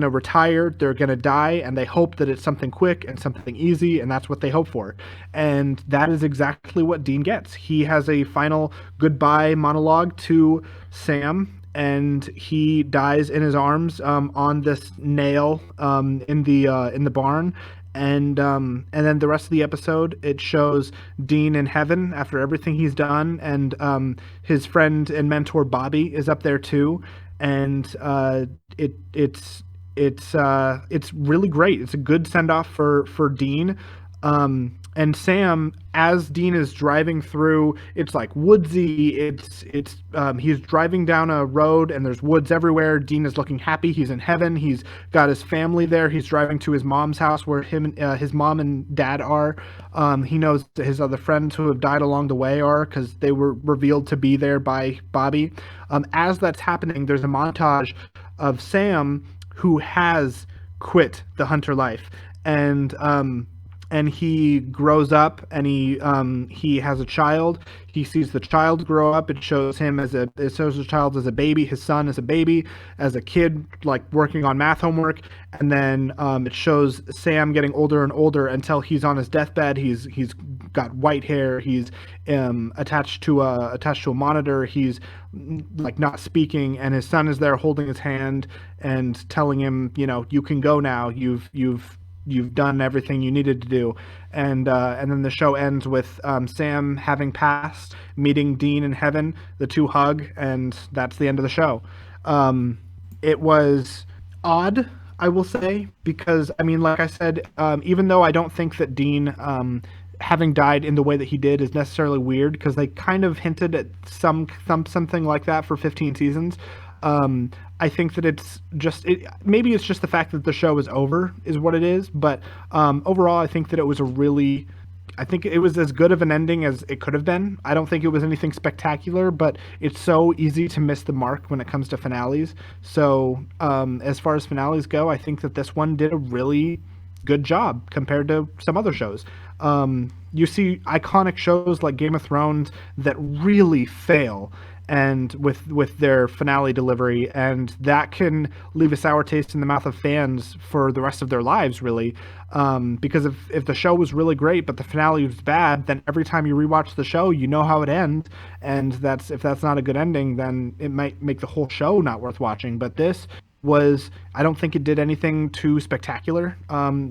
retire. They're gonna die, and they hope that it's something quick and something easy, and that's what they hope for. And that is exactly what Dean gets. He has a final goodbye monologue to Sam, and he dies in his arms on this nail in the barn. And then the rest of the episode, it shows Dean in heaven after everything he's done, and his friend and mentor Bobby is up there too, and it's really great. It's a good send off for Dean. And Sam, as Dean is driving through, it's like woodsy. He's driving down a road and there's woods everywhere. Dean is looking happy. He's in heaven. He's got his family there. He's driving to his mom's house where his mom and dad are. He knows that his other friends who have died along the way are, because they were revealed to be there by Bobby. As that's happening, there's a montage of Sam who has quit the hunter life, and he grows up, and he has a child. He sees the child grow up. It shows the child as a baby, his son as a baby, as a kid, like working on math homework, and then it shows Sam getting older and older until he's on his deathbed. He's got white hair. He's attached to a monitor. He's like not speaking, and his son is there holding his hand and telling him, you can go now. You've done everything you needed to do, and then the show ends with Sam having passed, meeting Dean in heaven. The two hug, and that's the end of the show. It was odd, I will say, because like I said, even though I don't think that Dean having died in the way that he did is necessarily weird, because they kind of hinted at something like that for 15 seasons. I think that it's just maybe it's just the fact that the show is over is what it is. But overall, I think that it was I think it was as good of an ending as it could have been. I don't think it was anything spectacular, but it's so easy to miss the mark when it comes to finales. So as far as finales go, I think that this one did a really good job compared to some other shows. You see iconic shows like Game of Thrones that really fail and with their finale delivery, and that can leave a sour taste in the mouth of fans for the rest of their lives, really. Because if the show was really great but the finale was bad, then every time you rewatch the show, you know how it ends, and if that's not a good ending, then it might make the whole show not worth watching. But this I don't think it did anything too spectacular.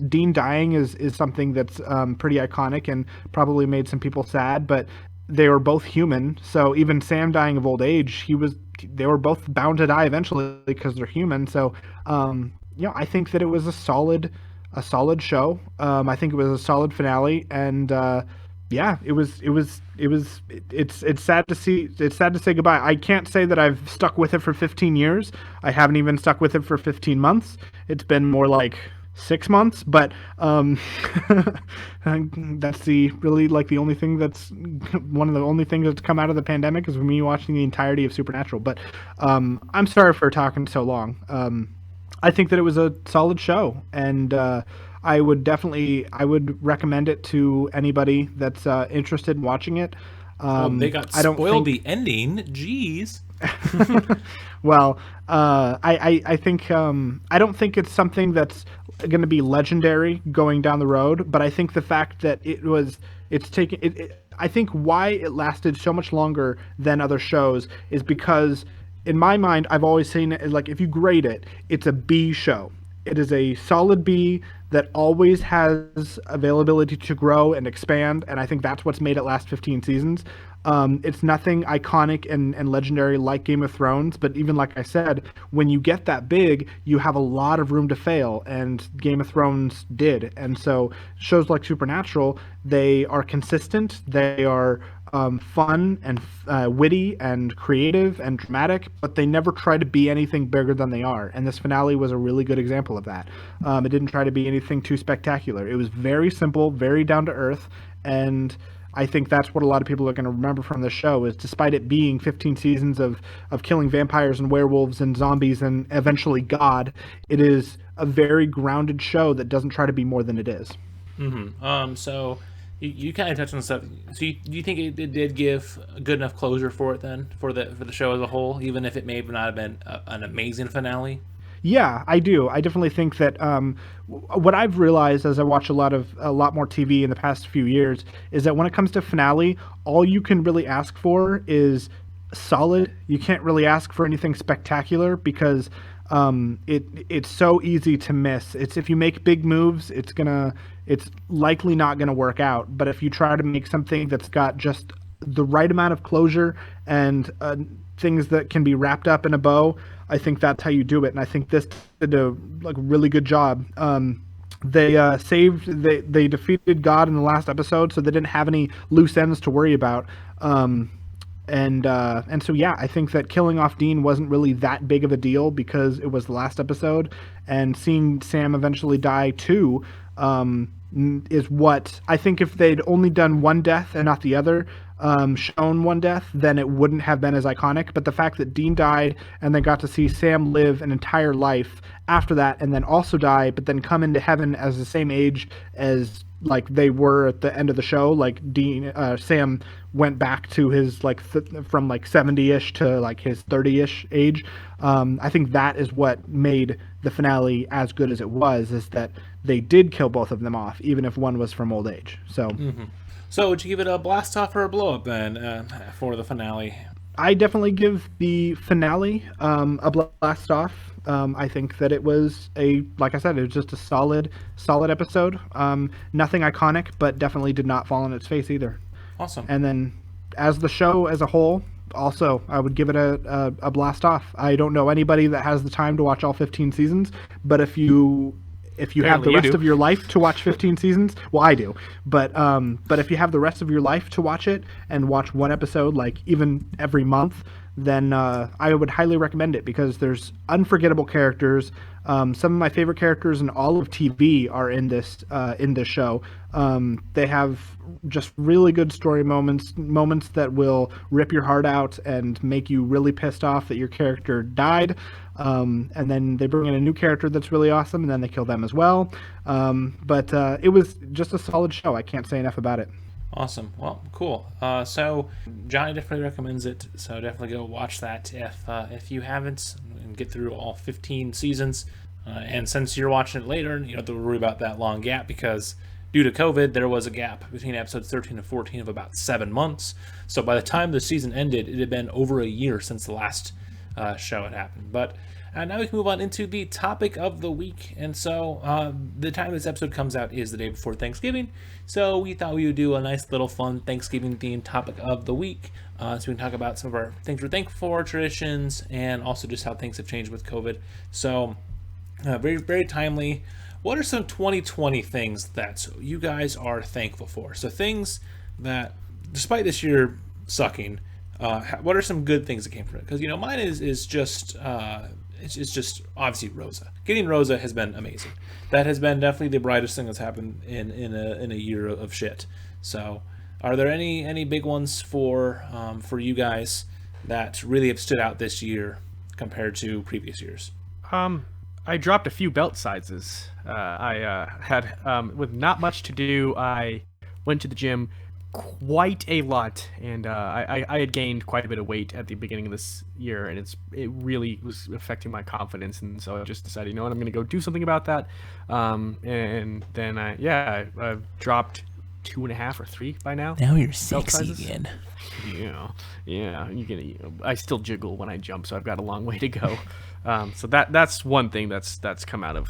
Dean dying is something that's pretty iconic and probably made some people sad, but they were both human. So even Sam dying of old age, they were both bound to die eventually because they're human. So I think that it was a solid show. I think it was a solid finale, and it's sad to see. It's sad to say goodbye. I can't say that I've stuck with it for 15 years. I haven't even stuck with it for 15 months. It's been more like 6 months, but that's the only thing that's one of the only things that's come out of the pandemic is me watching the entirety of Supernatural. But I'm sorry for talking so long. I think that it was a solid show, and I would recommend it to anybody that's interested in watching it. They got spoiled the ending. Jeez. Well, I think I don't think it's something that's going to be legendary going down the road, but I think the fact that I think why it lasted so much longer than other shows is because, in my mind, I've always seen it like, if you grade it, it's a B show. It is a solid B that always has availability to grow and expand, and I think that's what's made it last 15 seasons. It's nothing iconic and legendary like Game of Thrones, but even like I said, when you get that big, you have a lot of room to fail, and Game of Thrones did. And so shows like Supernatural, they are consistent, they are fun and witty and creative and dramatic, but they never try to be anything bigger than they are. And this finale was a really good example of that. It didn't try to be anything too spectacular. It was very simple, very down to earth, and I think that's what a lot of people are going to remember from the show, is despite it being 15 seasons of killing vampires and werewolves and zombies and eventually God, it is a very grounded show that doesn't try to be more than it is. Mm-hmm. So you kind of touched on stuff. So do you think it did give a good enough closure for it then, for the show as a whole, even if it may not have been an amazing finale? Yeah, I do. I definitely think that what I've realized as I watch a lot more TV in the past few years is that when it comes to finale, all you can really ask for is solid. You can't really ask for anything spectacular because it's so easy to miss. It's if you make big moves, it's likely not gonna work out. But if you try to make something that's got just the right amount of closure and things that can be wrapped up in a bow, I think that's how you do it. And I think this did a really good job. They defeated God in the last episode, so they didn't have any loose ends to worry about. And so yeah, I think that killing off Dean wasn't really that big of a deal because it was the last episode, and seeing Sam eventually die too is what I think. If they'd only done one death and not the other, shown one death, then it wouldn't have been as iconic. But the fact that Dean died and then got to see Sam live an entire life after that, and then also die, but then come into heaven as the same age as like they were at the end of the show, like Sam went back to his from 70-ish to his 30-ish age. I think that is what made the finale as good as it was, is that they did kill both of them off, even if one was from old age. So. Mm-hmm. So would you give it a blast off or a blow up then for the finale? I definitely give the finale a blast off. I think that it was like I said, it was just a solid episode. Nothing iconic, but definitely did not fall on its face either. Awesome. And then as the show as a whole, also, I would give it a blast off. I don't know anybody that has the time to watch all 15 seasons, but if you have the rest of your life to watch 15 seasons, well, I do, but if you have the rest of your life to watch it and watch one episode, even every month, then I would highly recommend it because there's unforgettable characters. Some of my favorite characters in all of TV are in this show. They have just really good story moments that will rip your heart out and make you really pissed off that your character died. And then they bring in a new character that's really awesome, and then they kill them as well. But it was just a solid show. I can't say enough about it. Awesome. Well, cool. So Johnny definitely recommends it. So definitely go watch that if you haven't, and get through all 15 seasons. And since you're watching it later, you don't have to worry about that long gap because due to COVID, there was a gap between episodes 13 and 14 of about 7 months. So by the time the season ended, it had been over a year since the last show had happened. But now we can move on into the topic of the week. And so the time this episode comes out is the day before Thanksgiving. So we thought we would do a nice little fun Thanksgiving themed topic of the week. So we can talk about some of our things we're thankful for, traditions, and also just how things have changed with COVID. So very, very timely. What are some 2020 things that you guys are thankful for? So things that, despite this year sucking, what are some good things that came from it? Because mine is just it's just obviously Rosa. Getting Rosa has been amazing. That has been definitely the brightest thing that's happened in a year of shit. So, are there any big ones for you guys that really have stood out this year compared to previous years? I dropped a few belt sizes. I had with not much to do. I went to the gym quite a lot, and I had gained quite a bit of weight at the beginning of this year, and it really was affecting my confidence, and so I just decided, I'm going to go do something about that. And then I've dropped 2.5 or 3 by now. Now you're sexy again. Yeah. I still jiggle when I jump, so I've got a long way to go. So that's one thing that's come out of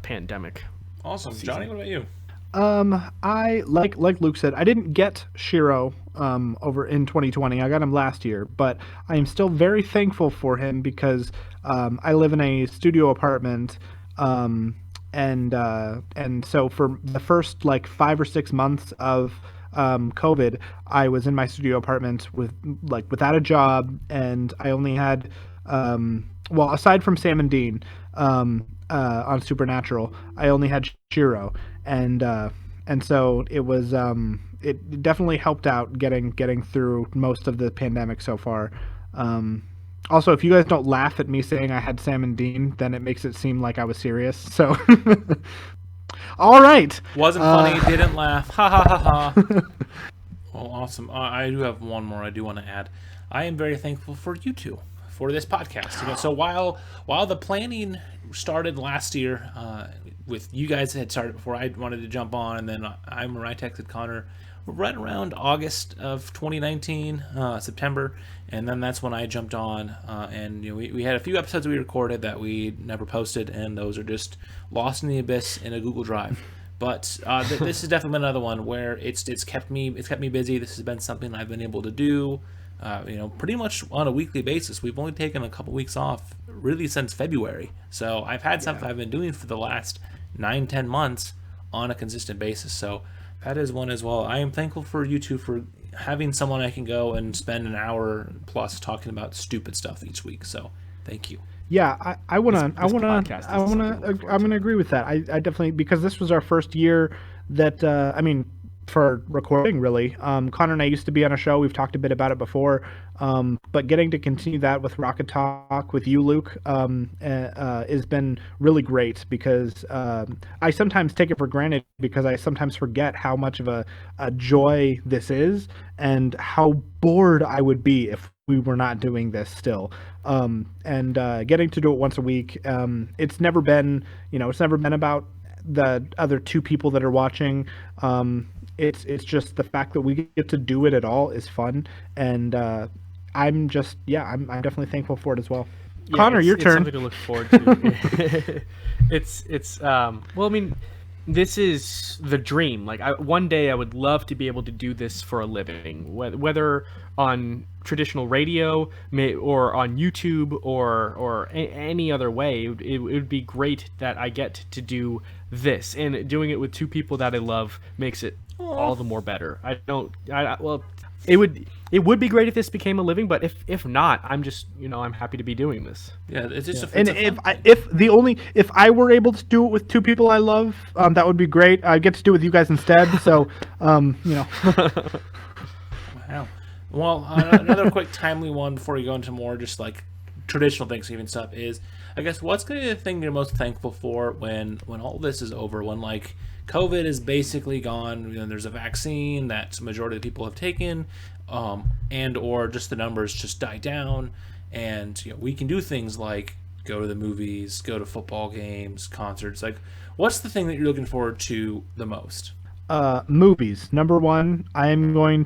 pandemic. Awesome, Johnny. What about you? I like Luke said, I didn't get Shiro over in 2020. I got him last year, but I am still very thankful for him because I live in a studio apartment, and so for the first 5 or 6 months of COVID, I was in my studio apartment without a job, and I only had aside from Sam and Dean on Supernatural, I only had Shiro, and so it was it definitely helped out getting through most of the pandemic so far. Also, if you guys don't laugh at me saying I had Sam and Dean, then it makes it seem like I was serious. So, all right. Wasn't funny. Didn't laugh. Ha ha ha ha. Well, awesome. I do have one more I do want to add. I am very thankful for you two for this podcast. So while the planning started last year, with you guys had started before I wanted to jump on, and then I texted Connor right around August of 2019, September, and then that's when I jumped on, and we had a few episodes we recorded that we never posted, and those are just lost in the abyss in a Google Drive. But this has definitely been another one where it's kept me busy. This has been something I've been able to do, pretty much on a weekly basis. We've only taken a couple weeks off really since February, so I've had something I've been doing for the last 9-10 months on a consistent basis. So that is one as well. I am thankful for you two for having someone I can go and spend an hour plus talking about stupid stuff each week. So thank you. Yeah, I'm gonna agree with that. I definitely, because this was our first year that for recording, really. Connor and I used to be on a show. We've talked a bit about it before. But getting to continue that with Rocket Talk with you, Luke, has been really great because I sometimes take it for granted because I sometimes forget how much of a joy this is and how bored I would be if we were not doing this still. And getting to do it once a week, it's never been about the other 2 people that are watching. It's just the fact that we get to do it at all is fun, and I'm definitely thankful for it as well. Yeah, Connor, your turn. It's something to look forward to. This is the dream. One day I would love to be able to do this for a living, whether on traditional radio or on YouTube or any other way. It would be great that I get to do this, and doing it with 2 people that I love makes it all the more better. it would be great if this became a living, but if not, I'm just I'm happy to be doing this. Yeah, it's just And if I were able to do it with two people I love, that would be great. I get to do it with you guys instead. So, Wow. Well, another quick timely one before we go into more just like traditional Thanksgiving stuff is, I guess, what's going to be the thing you're most thankful for when all this is over, when like COVID is basically gone, there's a vaccine that the majority of the people have taken, and or just the numbers just die down, and we can do things like go to the movies, go to football games, concerts. Like, what's the thing that you're looking forward to the most? movies. Number one, I don't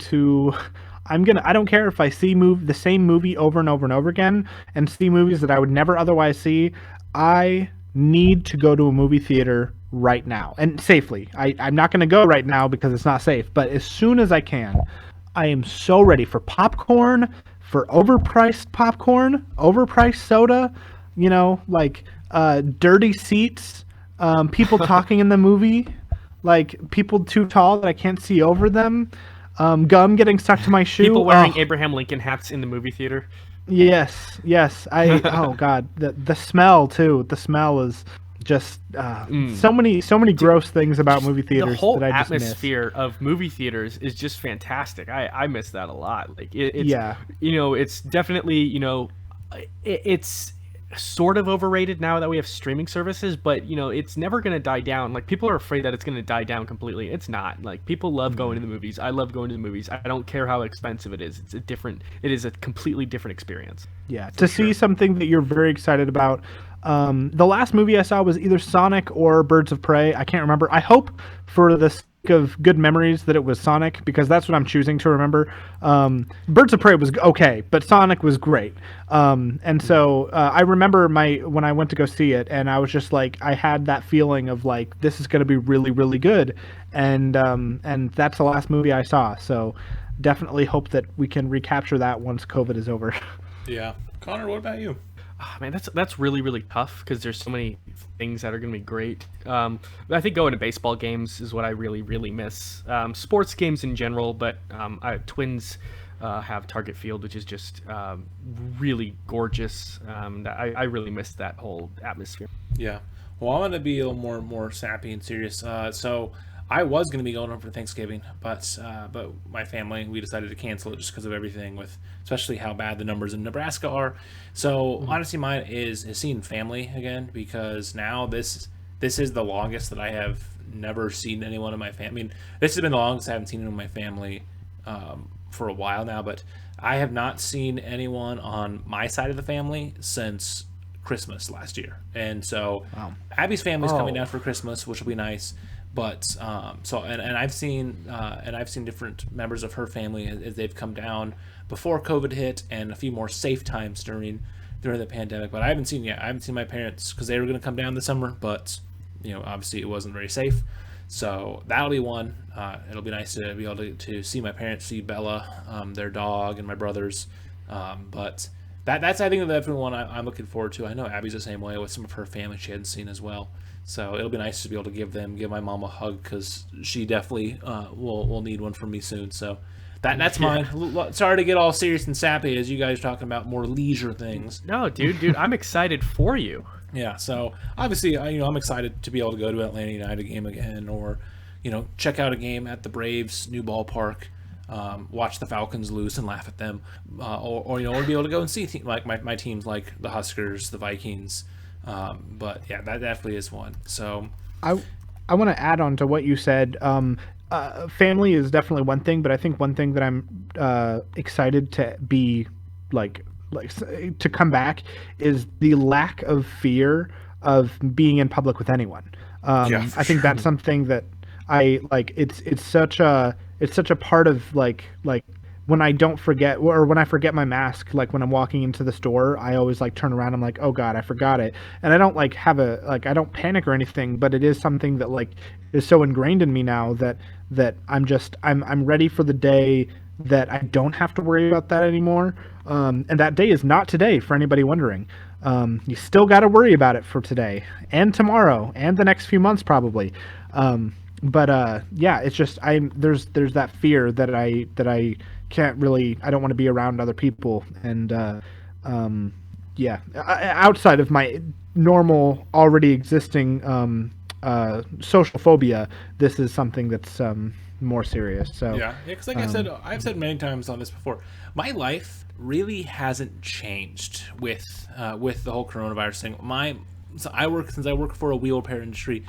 care if I see the same movie over and over and over again and see movies that I would never otherwise see. I need to go to a movie theater right now and safely. I'm not going to go right now because it's not safe, but as soon as I can. I am so ready for popcorn, for overpriced popcorn, overpriced soda, like dirty seats, people talking in the movie, like people too tall that I can't see over them, gum getting stuck to my shoe. People wearing Abraham Lincoln hats in the movie theater. Yes. Oh God, the smell too. The smell is just so many gross things about movie theaters. The whole that I just atmosphere of movie theaters is just fantastic. I miss that a lot. Like it's Yeah. It's definitely it's sort of overrated now that we have streaming services, but it's never going to die down. Like, people are afraid that it's going to die down completely. It's not. Like, people love going to the movies. I love going to the movies. I don't care how expensive it is. It is a completely different experience. Yeah, to see something that you're very excited about. The last movie I saw was either Sonic or Birds of Prey. I can't remember. I hope for the sake of good memories that it was Sonic, because that's what I'm choosing to remember. Birds of Prey was okay, but Sonic was great. And so I remember when I went to go see it, and I was just like, I had that feeling of like, this is going to be really, really good. And that's the last movie I saw. So definitely hope that we can recapture that once COVID is over. Yeah. Connor, what about you? Oh, man, that's really, really tough because there's so many things that are going to be great. I think going to baseball games is what I really, really miss. Sports games in general, but Twins have Target Field, which is just really gorgeous. I really miss that whole atmosphere. Yeah. Well, I'm going to be a little more sappy and serious. So I was going to be going home for Thanksgiving, but my family, we decided to cancel it just because of everything, with especially how bad the numbers in Nebraska are. So honestly, mine is seeing family again, because now this is the longest that I have never seen anyone in my family. I mean, this has been the longest I haven't seen anyone in my family for a while now, but I have not seen anyone on my side of the family since Christmas last year. And so Abby's family's coming down for Christmas, which will be nice. But I've seen different members of her family as they've come down before COVID hit, and a few more safe times during the pandemic. But I haven't seen my parents, because they were going to come down this summer, but obviously it wasn't very safe. So that'll be one. It'll be nice to be able to see my parents, see Bella, their dog, and my brothers. But that's, I think, definitely one I'm looking forward to. I know Abby's the same way with some of her family she hadn't seen as well. So it'll be nice to be able to give my mom a hug, because she definitely will need one from me soon. So that's mine. Sorry to get all serious and sappy as you guys are talking about more leisure things. No, dude, I'm excited for you. Yeah. So obviously, I'm excited to be able to go to Atlanta United game again, or check out a game at the Braves' new ballpark. Watch the Falcons lose and laugh at them, or be able to go and see like my teams, like the Huskers, the Vikings. But yeah, that definitely is one. So I want to add on to what you said. Family is definitely one thing, but I think one thing that I'm excited to be like to come back is the lack of fear of being in public with anyone. I think that's something that I like. It's such a part of like when I don't forget, or when I forget my mask, like when I'm walking into the store, I always like turn around. I'm like, oh God, I forgot it. And I don't like have I don't panic or anything, but it is something that like is so ingrained in me now that I'm ready for the day that I don't have to worry about that anymore. And that day is not today, for anybody wondering. You still got to worry about it for today and tomorrow and the next few months probably. but yeah, it's just there's that fear that I can't really, I don't want to be around other people, and um, yeah, outside of my normal already existing social phobia, this is something that's more serious. So Yeah, because like I said, I've said many times on this before, my life really hasn't changed with the whole coronavirus thing. So since I work for a wheel repair industry,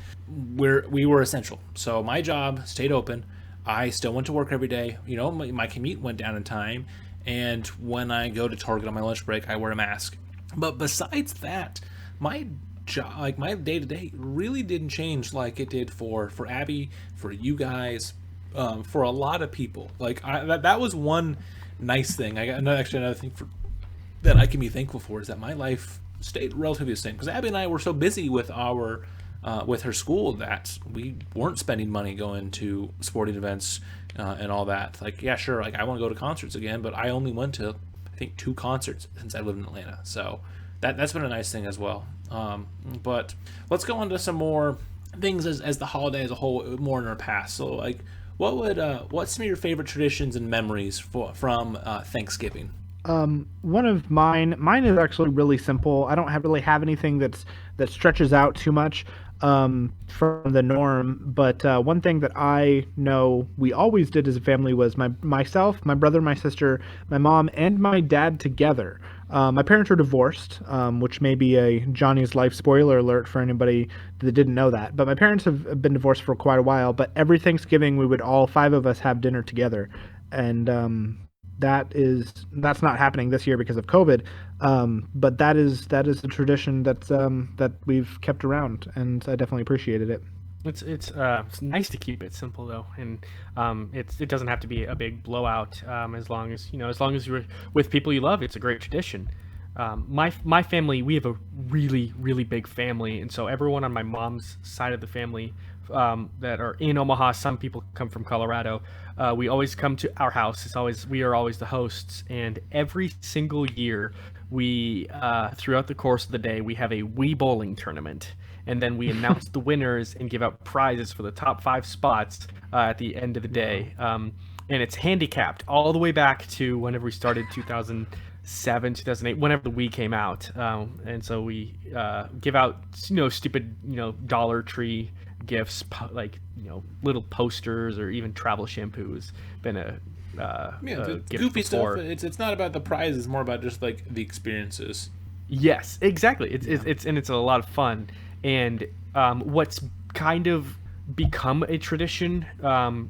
where we were essential. So my job stayed open. I still went to work every day. You know, my commute went down in time, and when I go to Target on my lunch break, I wear a mask. But besides that, my job, like my day to day, really didn't change like it did for Abby, for you guys, for a lot of people. Like that was one nice thing. I got another thing that I can be thankful for is that my life stayed relatively the same, because Abby and I were so busy with our with her school that we weren't spending money going to sporting events and all that. Like, yeah, sure, like I want to go to concerts again, but I only went to, I think, 2 concerts since I lived in Atlanta. So that's been a nice thing as well. But let's go on to some more things as the holiday as a whole, more in our past. So like, what's some of your favorite traditions and memories from Thanksgiving? One of mine is actually really simple. I don't really have anything that stretches out too much from the norm. But one thing that I know we always did as a family was myself, my brother, my sister, my mom, and my dad together. My parents are divorced, which may be a Johnny's life spoiler alert for anybody that didn't know that. But my parents have been divorced for quite a while. But every Thanksgiving, we would all 5 of us have dinner together, and that's not happening this year because of COVID. But that is a tradition that we've kept around, and I definitely appreciated it. It's nice to keep it simple though, and it doesn't have to be a big blowout. As long as you're with people you love, it's a great tradition. My family, we have a really big family, and so everyone on my mom's side of the family that are in Omaha. Some people come from Colorado. We always come to our house. We are always the hosts, and every single year we throughout the course of the day we have a Wii bowling tournament, and then we announce the winners and give out prizes for the top 5 spots at the end of the day. And it's handicapped all the way back to whenever we started, 2007, 2008, whenever the Wii came out. And so we give out stupid Dollar Tree gifts, like little posters or even travel shampoo has been a The gift goofy before. stuff. It's not about the prizes, it's more about just like the experiences. Yes, exactly. It's a lot of fun. And what's kind of become a tradition,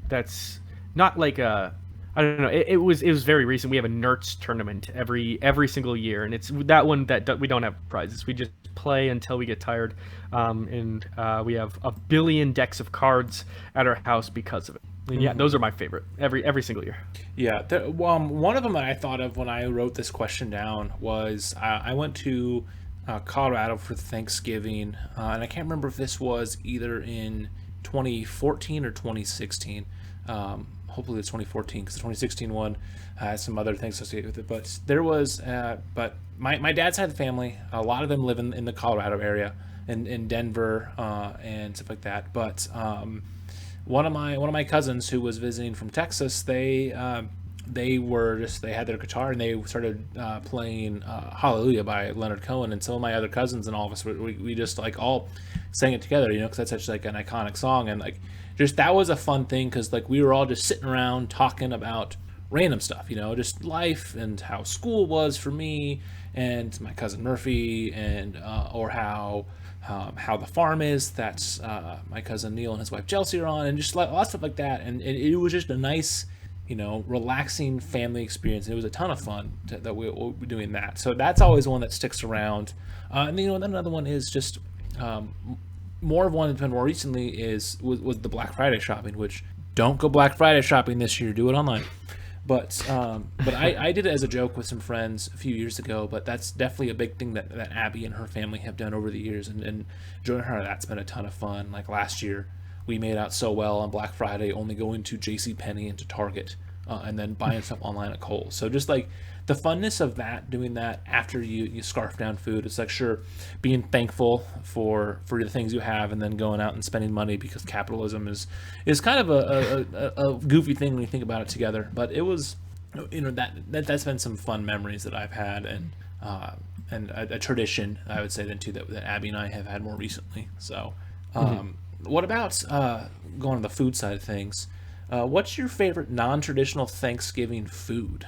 that's not like a, I don't know. It was very recent. We have a Nerds tournament every single year, and it's that one that we don't have prizes. We just play until we get tired, and we have a billion decks of cards at our house because of it. And yeah, those are my favorite every single year. Yeah, one of them that I thought of when I wrote this question down was I went to Colorado for Thanksgiving, and I can't remember if this was either in 2014 or 2016. Hopefully it's 2014, because the 2016 one has some other things associated with it. But there was, but my dad's side of the family, a lot of them live in the Colorado area, in Denver and stuff like that. But one of my cousins who was visiting from Texas, they had their guitar and they started playing Hallelujah by Leonard Cohen, and some of my other cousins and all of us we just like all sang it together, because that's such like an iconic song, and like just that was a fun thing, because like we were all just sitting around talking about random stuff, just life and how school was for me and my cousin Murphy, and or how the farm is that's my cousin Neil and his wife Chelsea are on, and just a lot of stuff like that, and it was just a nice relaxing family experience, and it was a ton of fun that we were doing that. So that's always one that sticks around. And then another one is just more of one that's been more recently was the Black Friday shopping, which don't go Black Friday shopping this year, do it online. But I did it as a joke with some friends a few years ago, but that's definitely a big thing that Abby and her family have done over the years, and joining her, that's been a ton of fun. Like last year, we made out so well on Black Friday, only going to JCPenney and to Target and then buying stuff online at Kohl's. So just like the funness of that, doing that after you scarf down food, it's like, sure, being thankful for the things you have, and then going out and spending money, because capitalism is kind of a goofy thing when you think about it together. But it was, that's been some fun memories that I've had, and a tradition, I would say, then too, that Abby and I have had more recently. So what about going on the food side of things? What's your favorite non-traditional Thanksgiving food?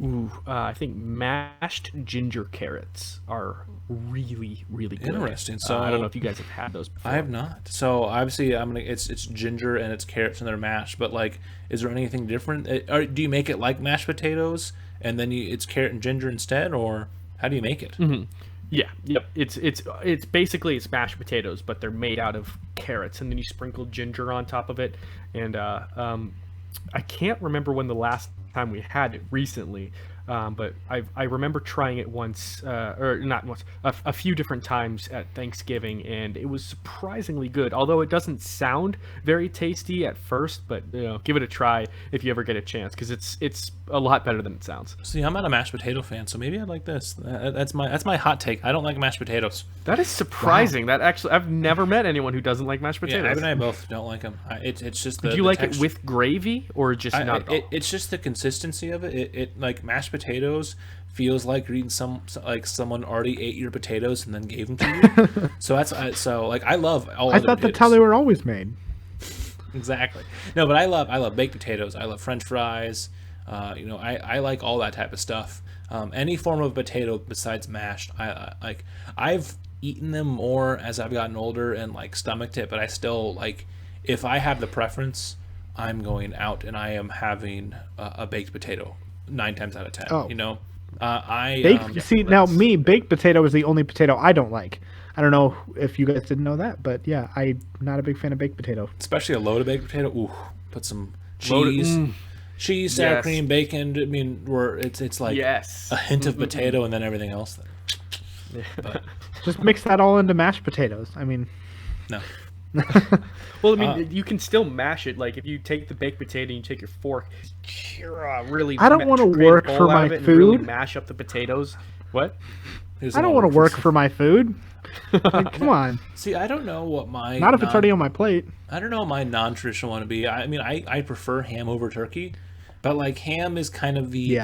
Ooh, I think mashed ginger carrots are really, really good. Interesting. So I don't know if you guys have had those before. I have not. So obviously, it's ginger and it's carrots and they're mashed. But like, is there anything different? Or do you make it like mashed potatoes and then it's carrot and ginger instead, or how do you make it? Mm-hmm. Yeah, yep. It's basically mashed potatoes, but they're made out of carrots, and then you sprinkle ginger on top of it. And I can't remember when the last time we had it recently, but I remember trying it once, or not once, a few different times at Thanksgiving, and it was surprisingly good. Although it doesn't sound very tasty at first, but give it a try if you ever get a chance, because it's a lot better than it sounds. See, I'm not a mashed potato fan, so maybe I'd like this. That's my hot take. I don't like mashed potatoes. That is surprising. Wow. That actually, I've never met anyone who doesn't like mashed potatoes. Yeah, Abby and I both don't like them. It's just the. Do you like it with gravy or just not at all? It's just the consistency of it. It like mashed potatoes feels like you're eating someone already ate your potatoes and then gave them to you. So that's so like I love all. I thought that's how they were always made. Exactly. No, but I love baked potatoes. I love French fries. I like all that type of stuff. Any form of potato besides mashed, I like. I've eaten them more as I've gotten older and like stomached it, but I still like. If I have the preference, I'm going out and I am having a baked potato 9 times out of 10. Oh. Now baked potato is the only potato I don't like. I don't know if you guys didn't know that, but yeah, I'm not a big fan of baked potato. Especially a loaded baked potato. Ooh, put some cheese. Cheese, sour cream, bacon. I mean, it's like a hint of potato and then everything else. But just mix that all into mashed potatoes. I mean, no. Well, I mean, you can still mash it. Like if you take the baked potato and you take your fork, really. I don't want to work for my food. Really mash up the potatoes. What? I don't want to work for my food. Like, come on. See, I don't know what my not if it's already on my plate. I don't know what my non-traditional want to be. I mean, I prefer ham over turkey, but like ham is kind of the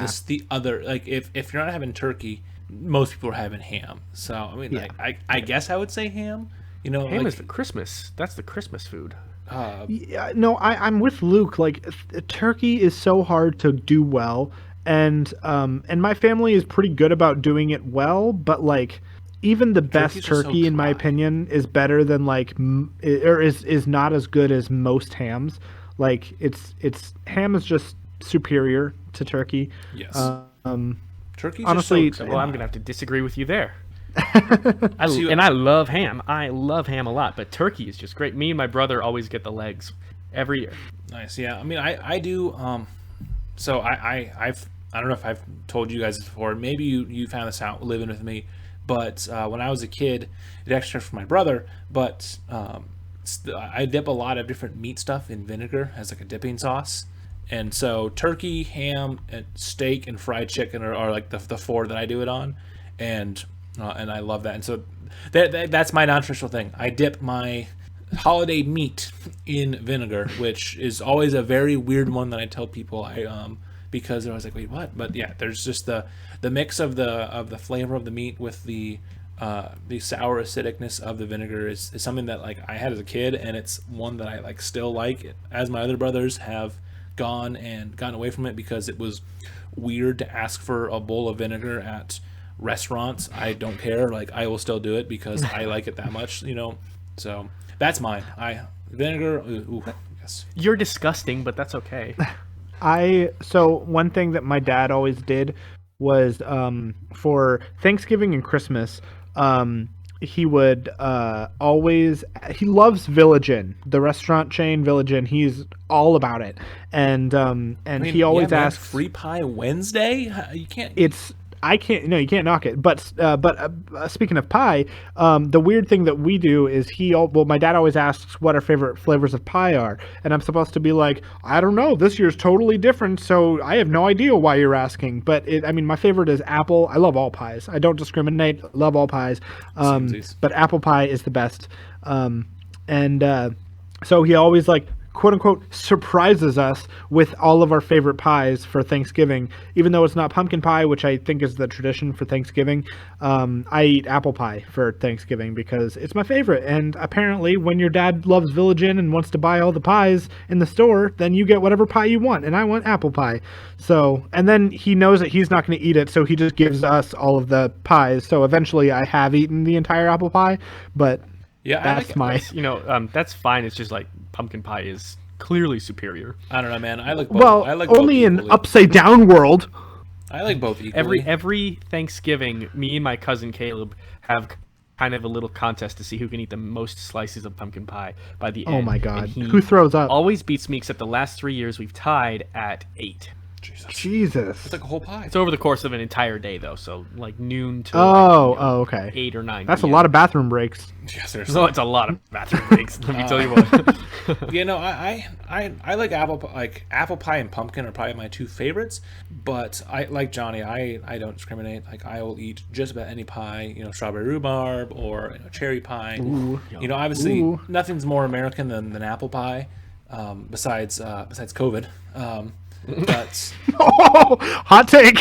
other. Like if you're not having turkey, most people are having ham. So I mean, like I guess I would say ham. Ham is the Christmas. That's the Christmas food. No, I'm with Luke. Like turkey is so hard to do well, and my family is pretty good about doing it well. But like, even the best turkey, in my opinion, is better than like, or is not as good as most hams. Like it's ham is just superior to turkey. Yes. Turkey's honestly, just so well, I'm gonna have to disagree with you there. I love ham. I love ham a lot, but turkey is just great. Me and my brother always get the legs every year. Nice. Yeah. I mean, I do. So I don't know if I've told you guys this before. Maybe you found this out living with me, but when I was a kid, it actually came from my brother. But I dip a lot of different meat stuff in vinegar as like a dipping sauce. And so turkey, ham, and steak, and fried chicken are like the 4 that I do it on, and I love that. And so that's my non-traditional thing. I dip my holiday meat in vinegar, which is always a very weird one that I tell people. Because I was like, wait, what? But yeah, there's just the mix of the flavor of the meat with the sour acidicness of the vinegar is something that like I had as a kid, and it's one that I like still like, as my other brothers have gotten away from it because it was weird to ask for a bowl of vinegar at restaurants. I don't care. Like I will still do it because I like it that much, So that's mine. Vinegar. Yes. You're disgusting, but that's okay. So one thing that my dad always did was for Thanksgiving and Christmas, he would he loves Village Inn, the restaurant chain Village Inn. He's all about it, and he always asks, free pie Wednesday. You can't. I can't. No, you can't knock it. But speaking of pie, the weird thing that we do is my dad always asks what our favorite flavors of pie are, and I'm supposed to be like, I don't know. This year's totally different, so I have no idea why you're asking. But my favorite is apple. I love all pies. I don't discriminate. Love all pies. But apple pie is the best. So he always quote unquote surprises us with all of our favorite pies for Thanksgiving, even though it's not pumpkin pie, which I think is the tradition for Thanksgiving. I eat apple pie for Thanksgiving because it's my favorite. And apparently when your dad loves Village Inn and wants to buy all the pies in the store, then you get whatever pie you want. And I want apple pie. So, and then he knows that he's not going to eat it. So he just gives us all of the pies. So eventually I have eaten the entire apple pie, but yeah, that's fine. It's just pumpkin pie is clearly superior. I don't know, man. I like both. Well, I like only both in upside down world. I like both equally. Every Thanksgiving, me and my cousin Caleb have kind of a little contest to see who can eat the most slices of pumpkin pie by the end. Oh my god. Who throws up? Always beats me, except the last 3 years we've tied at 8. Jesus. It's like a whole pie. It's over the course of an entire day, though, so noon to okay. 8 or 9. That's a lot of bathroom breaks. Yeah, seriously. No, it's a lot of bathroom breaks. Let me tell you what. I like apple pie. Like apple pie and pumpkin are probably my two favorites. But I like Johnny. I don't discriminate. Like I will eat just about any pie. Strawberry rhubarb or cherry pie. Ooh. Obviously nothing's more American than apple pie. Besides COVID. But hot take.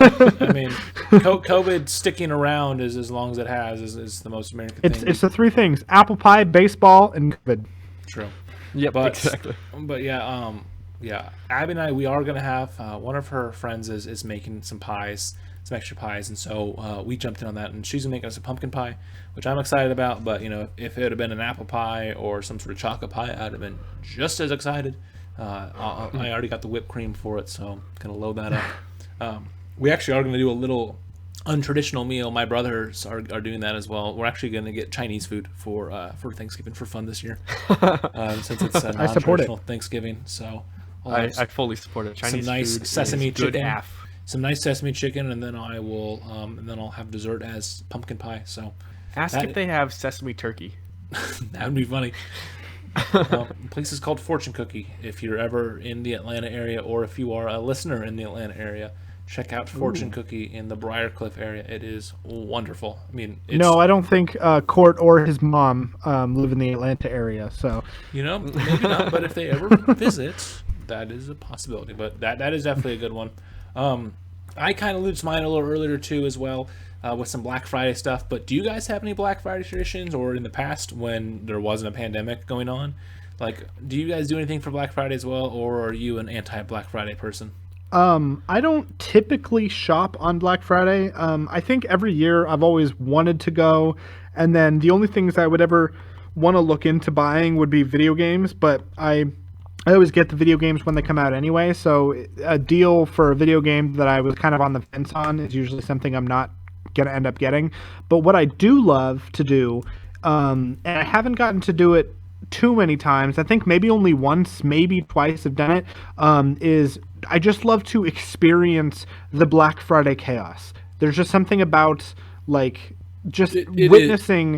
I mean, COVID sticking around as long as it has is the most American thing. It's the three things: apple pie, baseball, and COVID. True. Yeah, exactly. But yeah, Abby and I, we are gonna have one of her friends is making some pies, some extra pies, and so we jumped in on that, and she's gonna make us a pumpkin pie, which I'm excited about. But if it had been an apple pie or some sort of chocolate pie, I'd have been just as excited. I already got the whipped cream for it, so I'm gonna load that up. We actually are gonna do a little untraditional meal. My brothers are doing that as well. We're actually gonna get Chinese food for Thanksgiving for fun this year, since it's a non-traditional Thanksgiving. So I fully support it. Chinese some nice food sesame is good chicken, AF. some nice sesame chicken, and then I'll have dessert as pumpkin pie. So ask if they have sesame turkey. That would be funny. The place is called Fortune Cookie. If you're ever in the Atlanta area, or if you are a listener in the Atlanta area, check out Fortune Cookie in the Briarcliff area. It is wonderful. I mean, no, I don't think Court or his mom live in the Atlanta area. So maybe not. But if they ever visit, that is a possibility. But that is definitely a good one. I kind of alluded mine a little earlier too, as well. With some Black Friday stuff, but do you guys have any Black Friday traditions, or in the past when there wasn't a pandemic going on, do you guys do anything for Black Friday as well, or are you an anti-Black Friday person? I don't typically shop on Black Friday. I think every year I've always wanted to go, and then the only things I would ever want to look into buying would be video games, but I always get the video games when they come out anyway, so a deal for a video game that I was kind of on the fence on is usually something I'm not gonna end up getting. But what I do love to do, and I haven't gotten to do it too many times, I think maybe only once, maybe twice I've done it, is I just love to experience the Black Friday chaos. There's just something about witnessing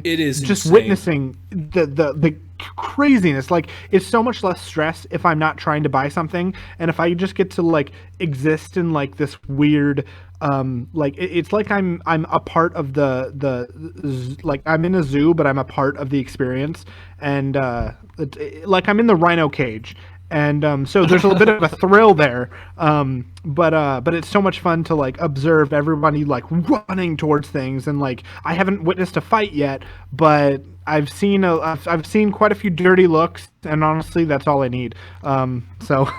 the craziness. It's so much less stress if I'm not trying to buy something, and if I just get to exist in this weird it's like I'm a part of I'm in a zoo, but I'm a part of the experience, and I'm in the rhino cage, and so there's a little bit of a thrill there, but it's so much fun to observe everybody running towards things, and I haven't witnessed a fight yet, but I've seen quite a few dirty looks, and honestly that's all I need. So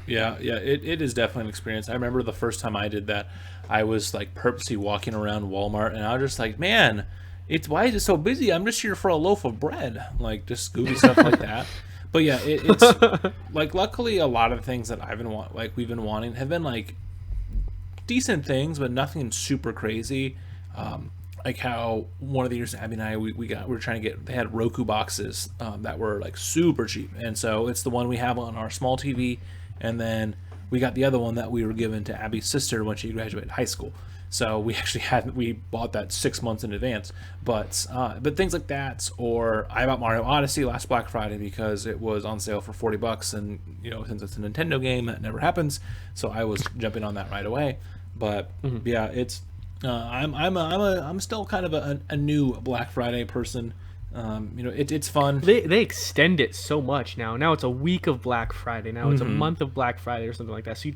Yeah, it is definitely an experience. I remember the first time I did that, I was purposely walking around Walmart, and I was just like, man, why is it so busy? I'm just here for a loaf of bread, just goofy stuff like that. But yeah, it's luckily a lot of things that we've been wanting have been decent things, but nothing super crazy. How one of the years Abby and I we were trying to get, they had Roku boxes that were super cheap, and so it's the one we have on our small TV. And then we got the other one that we were given to Abby's sister when she graduated high school. So we actually we bought that 6 months in advance. But things like that, or I bought Mario Odyssey last Black Friday because it was on sale for $40, and since it's a Nintendo game, that never happens. So I was jumping on that right away. But yeah, it's I'm still kind of a new Black Friday person. It's fun. They extend it so much now. Now it's a week of Black Friday. Now it's a month of Black Friday or something like that. So you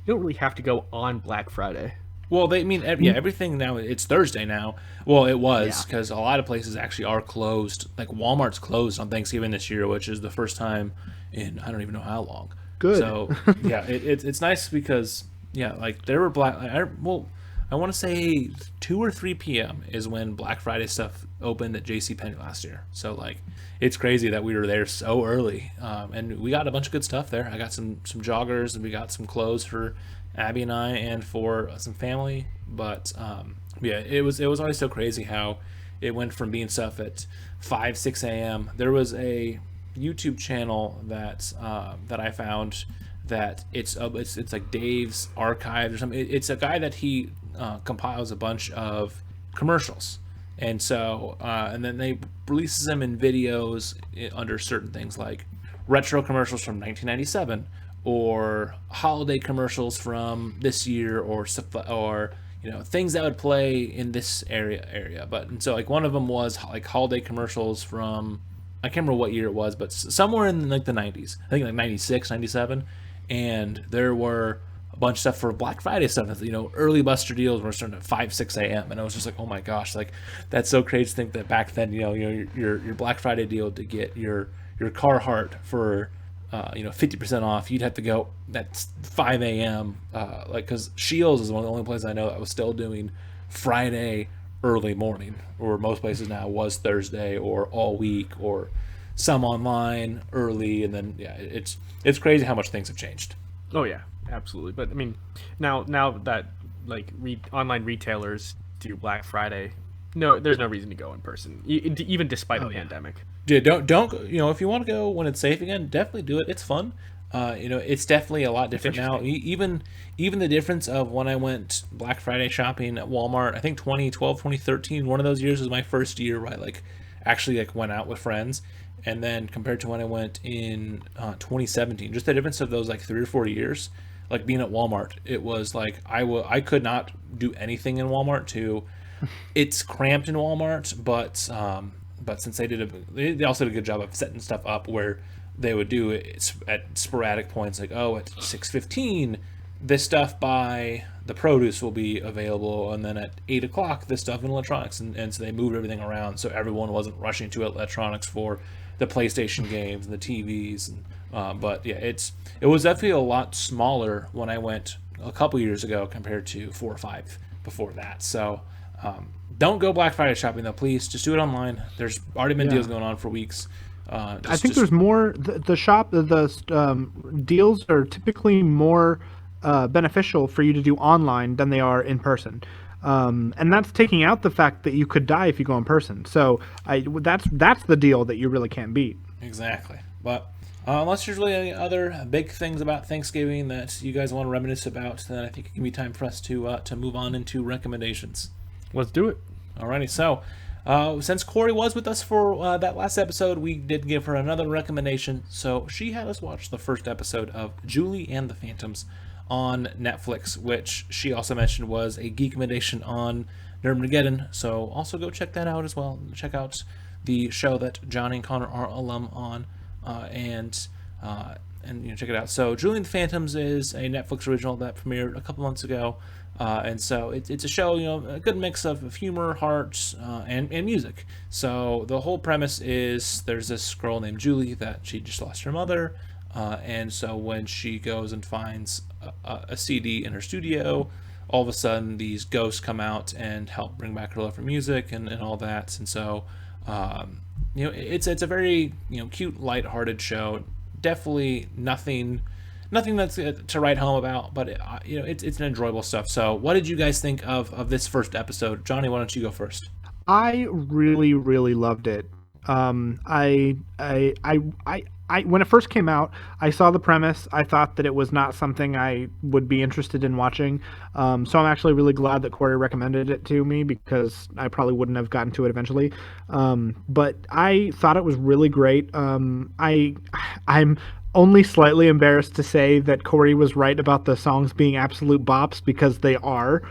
don't really have to go on Black Friday. Well, everything now, it's Thursday now. Well, it was, because a lot of places actually are closed. Like Walmart's closed on Thanksgiving this year, which is the first time in I don't even know how long. Good. So yeah, it's nice because like there were I want to say 2 or 3 p.m. is when Black Friday stuff opened at JCPenney last year. So like it's crazy that we were there so early, and we got a bunch of good stuff there. I got some joggers, and we got some clothes for Abby and I, and for some family. But it was always so crazy how it went from being stuff at 5-6 a.m. There was a YouTube channel that I found that it's like Dave's Archive or something. It's a guy that he compiles a bunch of commercials, and so and then they releases them in videos under certain things like retro commercials from 1997 or holiday commercials from this year, or things that would play in this area. But and so like one of them was like holiday commercials from, I can't remember what year it was, but somewhere in like the 90s, I think like 96, 97. And there were a bunch of stuff for Black Friday stuff, early Buster deals were starting at 5-6 a.m. And I was just like, oh my gosh, like that's so crazy to think that back then, your Black Friday deal to get your Carhartt for 50% off, you'd have to go at 5 a.m. Because Shields is one of the only places I know that was still doing Friday early morning, or most places now was Thursday or all week, or some online early. And then it's crazy how much things have changed. Oh yeah, absolutely. But I mean, now that like online retailers do Black Friday, no, there's no reason to go in person, even despite the pandemic. Yeah, don't if you want to go when it's safe again, definitely do it. It's fun. It's definitely a lot different now. Even the difference of when I went Black Friday shopping at Walmart, I think 2012, 2013, one of those years was my first year where I actually went out with friends. And then compared to when I went in 2017, just the difference of those 3 or 4 years, like being at Walmart, it was like I could not do anything in Walmart to. It's cramped in Walmart, but since they also did a good job of setting stuff up where they would do it at sporadic points, like at 6:15 this stuff by the produce will be available, and then at 8 o'clock this stuff in electronics, and so they moved everything around so everyone wasn't rushing to electronics for the PlayStation games and the TVs. But yeah, it was definitely a lot smaller when I went a couple years ago compared to 4 or 5 before that. So don't go Black Friday shopping though, please. Just do it online. There's already been deals going on for weeks. I think there's more. The deals are typically more beneficial for you to do online than they are in person. And that's taking out the fact that you could die if you go in person. So that's the deal that you really can't beat. Exactly. But unless there's really any other big things about Thanksgiving that you guys want to reminisce about, then I think it can be time for us to move on into recommendations. Let's do it. Alrighty. So since Corey was with us for that last episode, we did give her another recommendation. So she had us watch the first episode of Julie and the Phantoms on Netflix, which she also mentioned was a geek recommendation on Nerdmageddon. So also go check that out as well. Check out the show that Johnny and Connor are alum on, and check it out. So Julie and the Phantoms is a Netflix original that premiered a couple months ago, and so it's a show, a good mix of humor, heart, and music. So the whole premise is there's this girl named Julie that she just lost her mother. And so when she goes and finds a CD in her studio, all of a sudden these ghosts come out and help bring back her love for music and all that. And so, it's a very, cute, lighthearted show. Definitely nothing that's to write home about, but it's an enjoyable stuff. So what did you guys think of this first episode? Johnny, why don't you go first? I really, really loved it. I when it first came out, I saw the premise. I thought that it was not something I would be interested in watching. So I'm actually really glad that Corey recommended it to me because I probably wouldn't have gotten to it eventually. But I thought it was really great. I'm only slightly embarrassed to say that Corey was right about the songs being absolute bops because they are.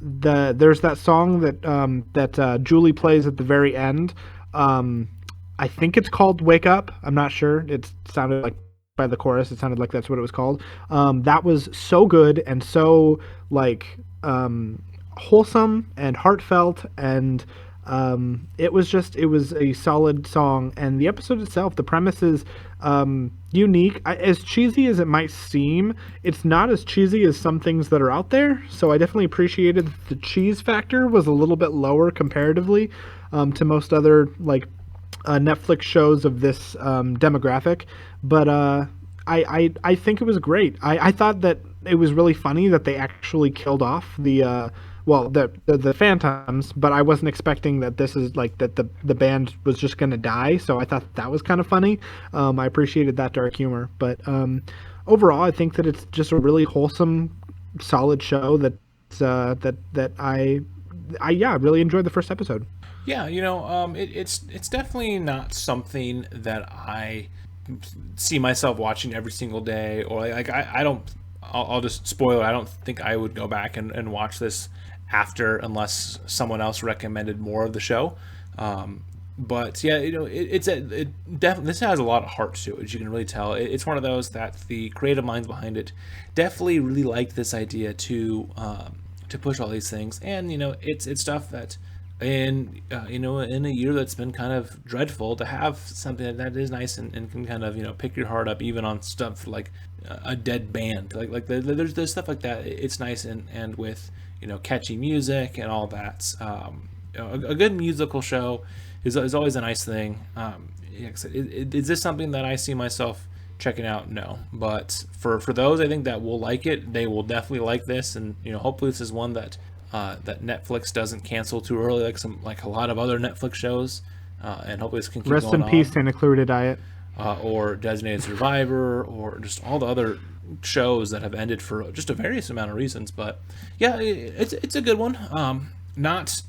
There's that song that Julie plays at the very end. I think it's called "Wake Up." I'm not sure. It sounded like by the chorus, it sounded like that's what it was called. That was so good and so like wholesome and heartfelt, and it was a solid song. And the episode itself, the premise is unique. As cheesy as it might seem, it's not as cheesy as some things that are out there. So I definitely appreciated that the cheese factor was a little bit lower comparatively to most other like Netflix shows of this demographic. But I think it was great. I thought that it was really funny that they actually killed off the Phantoms, but I wasn't expecting that this is like that the band was just going to die. So I thought that was kind of funny. I appreciated that dark humor, but overall, I think that it's just a really wholesome, solid show that I really enjoyed the first episode. Yeah, it's definitely not something that I see myself watching every single day, or like I don't. I'll just spoil it. I don't think I would go back and watch this after unless someone else recommended more of the show. But yeah, it definitely, this has a lot of heart to it, as you can really tell. It's one of those that the creative minds behind it definitely really liked this idea to push all these things, and it's stuff that in a year that's been kind of dreadful, to have something that is nice and can kind of pick your heart up even on stuff like a dead band, like there's stuff like that. It's nice, and with catchy music and all that. A good musical show is always a nice thing. Is this something that I see myself checking out? No, but for those I think that will like it, they will definitely like this, and hopefully this is one that Netflix doesn't cancel too early, like a lot of other Netflix shows, and hopefully this can keep Rest going in peace, on. Santa Clarita Diet. Or Designated Survivor, or just all the other shows that have ended for just a various amount of reasons. But yeah, it's a good one. Not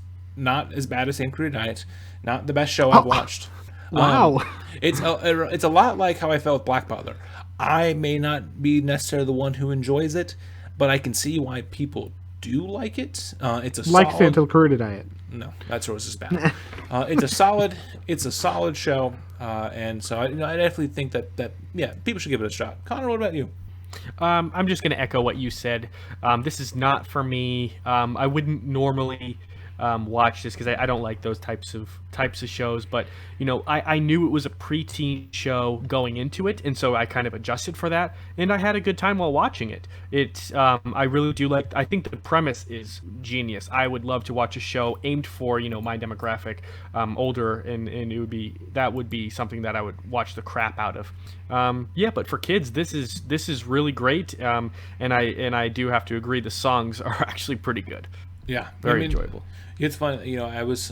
as bad as St. Clarita Diet. Not the best show I've watched. Wow. It's a lot like how I felt with Black Butler. I may not be necessarily the one who enjoys it, but I can see why people do like it. It's a like solid, Santa Clarita Diet. No, that show is bad. It's a solid show, and so I definitely think that yeah, people should give it a shot. Connor, what about you? I'm just going to echo what you said. This is not for me. I wouldn't normally watch this because I don't like those types of shows, but I knew it was a preteen show going into it, and so I kind of adjusted for that, and I had a good time while watching it. I really do like. I think the premise is genius. I would love to watch a show aimed for my demographic, older, and that would be something that I would watch the crap out of. Yeah, but for kids, this is really great, and I do have to agree, the songs are actually pretty good. Yeah, very enjoyable. It's fun. I was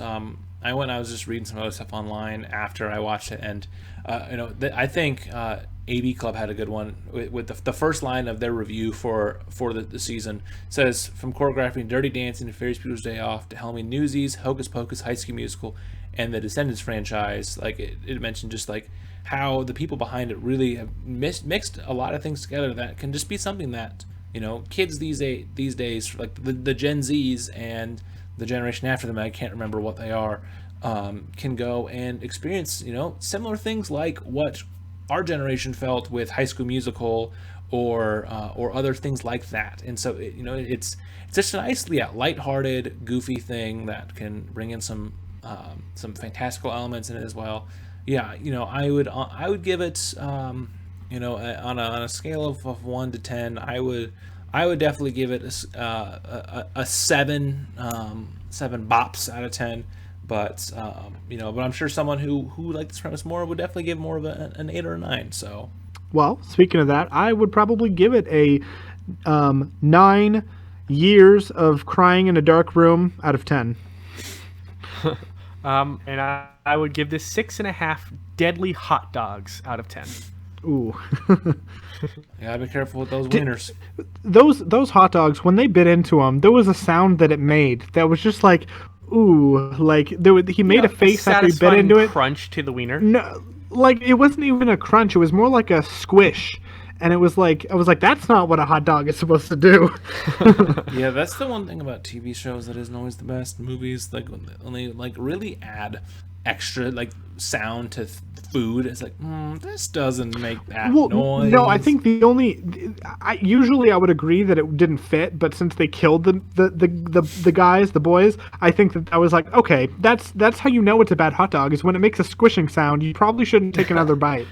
just reading some other stuff online after I watched it, and I think AV Club had a good one with the first line of their review for the season. Says, from choreographing Dirty Dancing to Ferris Bueller's Day Off to helming Newsies, Hocus Pocus, High School Musical, and the Descendants franchise. Like it mentioned, just like how the people behind it really have mixed a lot of things together that can just be something that kids these days, like the Gen Zs and the generation after them, I can't remember what they are, can go and experience similar things like what our generation felt with High School Musical or other things like that. And so it's just a nice, lighthearted, goofy thing that can bring in some fantastical elements in it as well. Yeah, I would give it on a scale of 1 to 10, I would definitely give it a 7 bops out of 10. But but I'm sure someone who liked this premise more would definitely give more of an 8 or a 9. So, well, speaking of that, I would probably give it a 9 years of crying in a dark room out of 10. And I would give this 6.5 deadly hot dogs out of 10. Ooh. You gotta be careful with those wieners. Those hot dogs, when they bit into them, there was a sound that it made that was just like, ooh, like he made a face after he bit satisfying into it. crunch to the wiener. No, like it wasn't even a crunch. It was more like a squish, and it was like I was like, that's not what a hot dog is supposed to do. Yeah, that's the one thing about TV shows that isn't always the best. Movies, like when they like really add extra like sound to food, it's like this doesn't make that noise. No, I think usually I would agree that it didn't fit, but since they killed the guys, the boys, I think that I was like, okay, that's how you know it's a bad hot dog is when it makes a squishing sound. You probably shouldn't take another bite.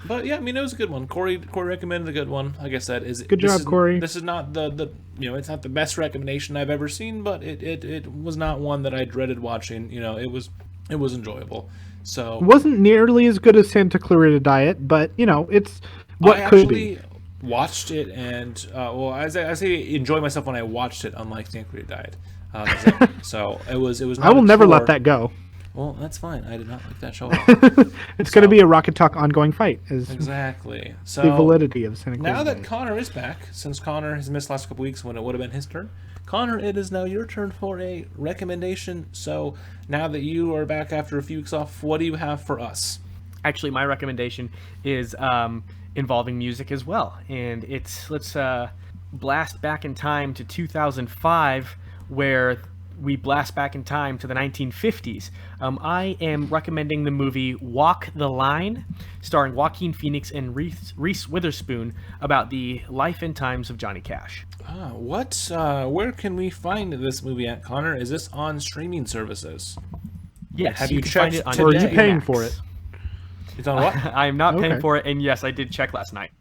But yeah, I mean, it was a good one. Corey recommended a good one. Like I said, Good job, Corey. This is not the it's not the best recommendation I've ever seen, but it was not one that I dreaded watching. It was enjoyable. So It wasn't nearly as good as Santa Clarita Diet, but it's what I could be. actually watched it, and as I say, enjoy myself when I watched it, unlike Santa Clarita Diet. So it was. Not I will a never chore. let that go. Well, that's fine. I did not like that show at all. It's going to be a Rocket Talk ongoing fight. Is Exactly. So the validity of Santa Clarita now that Diet. Connor is back, since Connor has missed the last couple weeks when it would have been his turn, Connor, it is now your turn for a recommendation. So now that you are back after a few weeks off, what do you have for us? Actually, my recommendation is involving music as well, and let's blast back in time to 2005, where we blast back in time to the 1950s. I am recommending the movie Walk the Line, starring Joaquin Phoenix and Reese Witherspoon, about the life and times of Johnny Cash. Where can we find this movie at, Connor? Is this on streaming services? Yes, Have you can find checked it on today? Or are you HBO paying Max. for it? It's on what? I am not paying Okay. for it, and yes, I did check last night.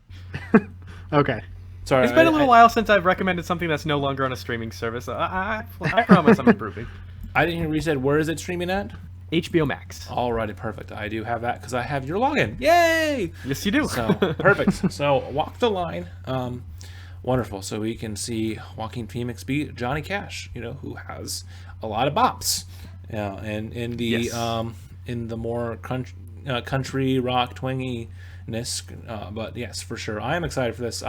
Okay. Sorry, It's been a little while since I've recommended something that's no longer on a streaming service. I promise I'm improving. I didn't hear you said where is it streaming at? HBO Max. Alrighty, perfect. I do have that because I have your login. Yay! Yes, you do. So perfect. So Walk the Line, wonderful. So we can see Joaquin Phoenix beat Johnny Cash, who has a lot of bops. Yeah, and in the Yes. In the more country rock twanginess, but yes, for sure, I am excited for this.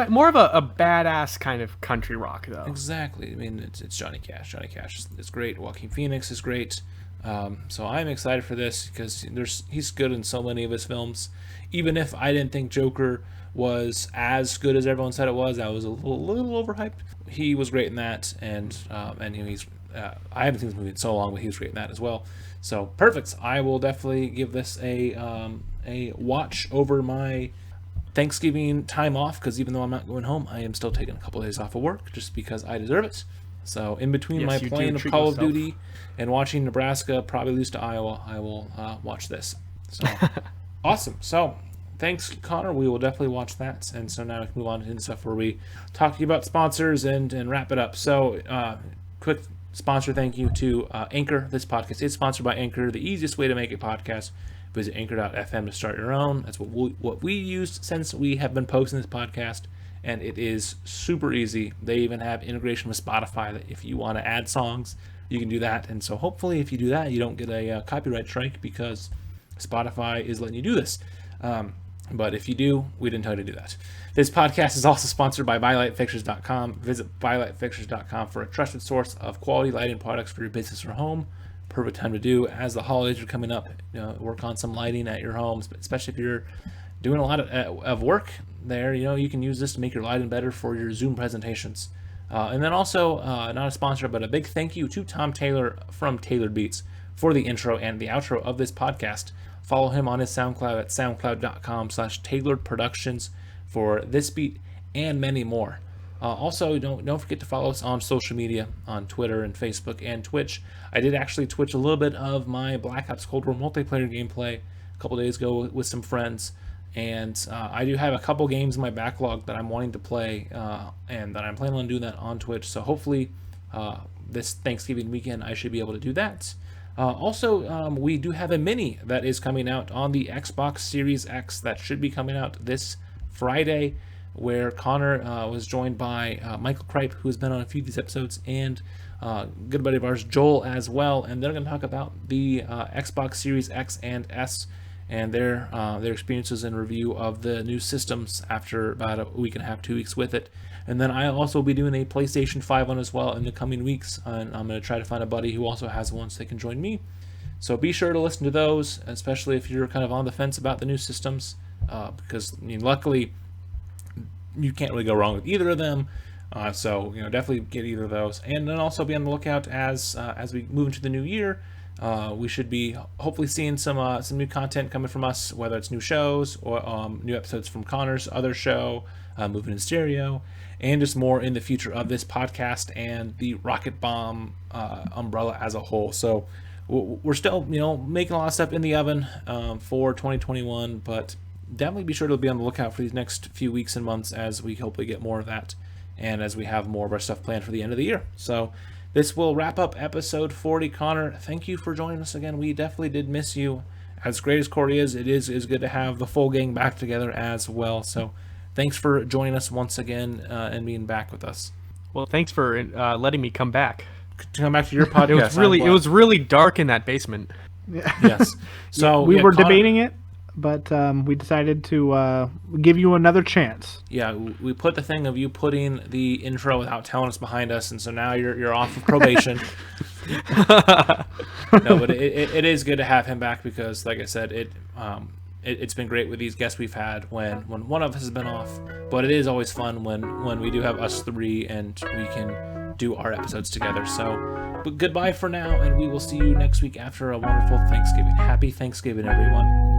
More of a badass kind of country rock, though. Exactly. I mean, it's Johnny Cash. Johnny Cash is great. Joaquin Phoenix is great. So I'm excited for this because he's good in so many of his films. Even if I didn't think Joker was as good as everyone said it was, I was a little overhyped. He was great in that, and he's. I haven't seen this movie in so long, but he was great in that as well. So perfect. I will definitely give this a watch over my Thanksgiving time off, because even though I'm not going home, I am still taking a couple of days off of work just because I deserve it. So in between Yes, my you do playing of treat Call yourself. of Duty and watching Nebraska probably lose to Iowa, I will watch this. So awesome. So thanks, Connor. We will definitely watch that. And so now we can move on to stuff where we talk to you about sponsors and wrap it up. So quick sponsor thank you to Anchor. This podcast is sponsored by Anchor, the easiest way to make a podcast. Visit anchor.fm to start your own. That's what we used since we have been posting this podcast, and it is super easy. They even have integration with Spotify that if you want to add songs, you can do that. And so hopefully if you do that, you don't get a copyright strike because Spotify is letting you do this. But if you do, we didn't tell you to do that. This podcast is also sponsored by ByLightFixtures.com. Visit ByLightFixtures.com for a trusted source of quality lighting products for your business or home. Perfect time to do as the holidays are coming up. Work on some lighting at your home, especially if you're doing a lot of work there. You can use this to make your lighting better for your Zoom presentations. And then also, not a sponsor, but a big thank you to Tom Taylor from Tailored Beats for the intro and the outro of this podcast. Follow him on his SoundCloud at soundcloud.com/tailoredproductions for this beat and many more. Also, don't forget to follow us on social media, on Twitter and Facebook and Twitch. I did actually Twitch a little bit of my Black Ops Cold War multiplayer gameplay a couple days ago with some friends. And I do have a couple games in my backlog that I'm wanting to play, and that I'm planning on doing that on Twitch. So hopefully this Thanksgiving weekend I should be able to do that. Also, we do have a mini that is coming out on the Xbox Series X that should be coming out this Friday, where Connor was joined by Michael Kripe, who has been on a few of these episodes, and good buddy of ours, Joel, as well, and they're going to talk about the Xbox Series X and S and their experiences and review of the new systems after about a week and a half, 2 weeks with it. And then I also will be doing a PlayStation 5 one as well in the coming weeks, and I'm going to try to find a buddy who also has one so they can join me. So be sure to listen to those, especially if you're kind of on the fence about the new systems, because luckily you can't really go wrong with either of them. So definitely get either of those, and then also be on the lookout as we move into the new year. We should be hopefully seeing some new content coming from us, whether it's new shows or new episodes from Connor's other show, Moving in Stereo, and just more in the future of this podcast and the Rocket Bomb umbrella as a whole. So we're still making a lot of stuff in the oven for 2021, but definitely be sure to be on the lookout for these next few weeks and months as we hopefully get more of that, and as we have more of our stuff planned for the end of the year. So this will wrap up episode 40. Connor, thank you for joining us again. We definitely did miss you. As great as Corey is, it is good to have the full gang back together as well. So thanks for joining us once again and being back with us. Well, thanks for letting me come back. To come back to your podcast. It was really dark in that basement. Yes. So we were debating it, but we decided to give you another chance. Yeah, we put the thing of you putting the intro without telling us behind us, and so now you're off of probation. No, but it is good to have him back because, like I said, it's been great with these guests we've had when one of us has been off. But it is always fun when we do have us three and we can do our episodes together. So, but goodbye for now, and we will see you next week after a wonderful Thanksgiving. Happy Thanksgiving, everyone.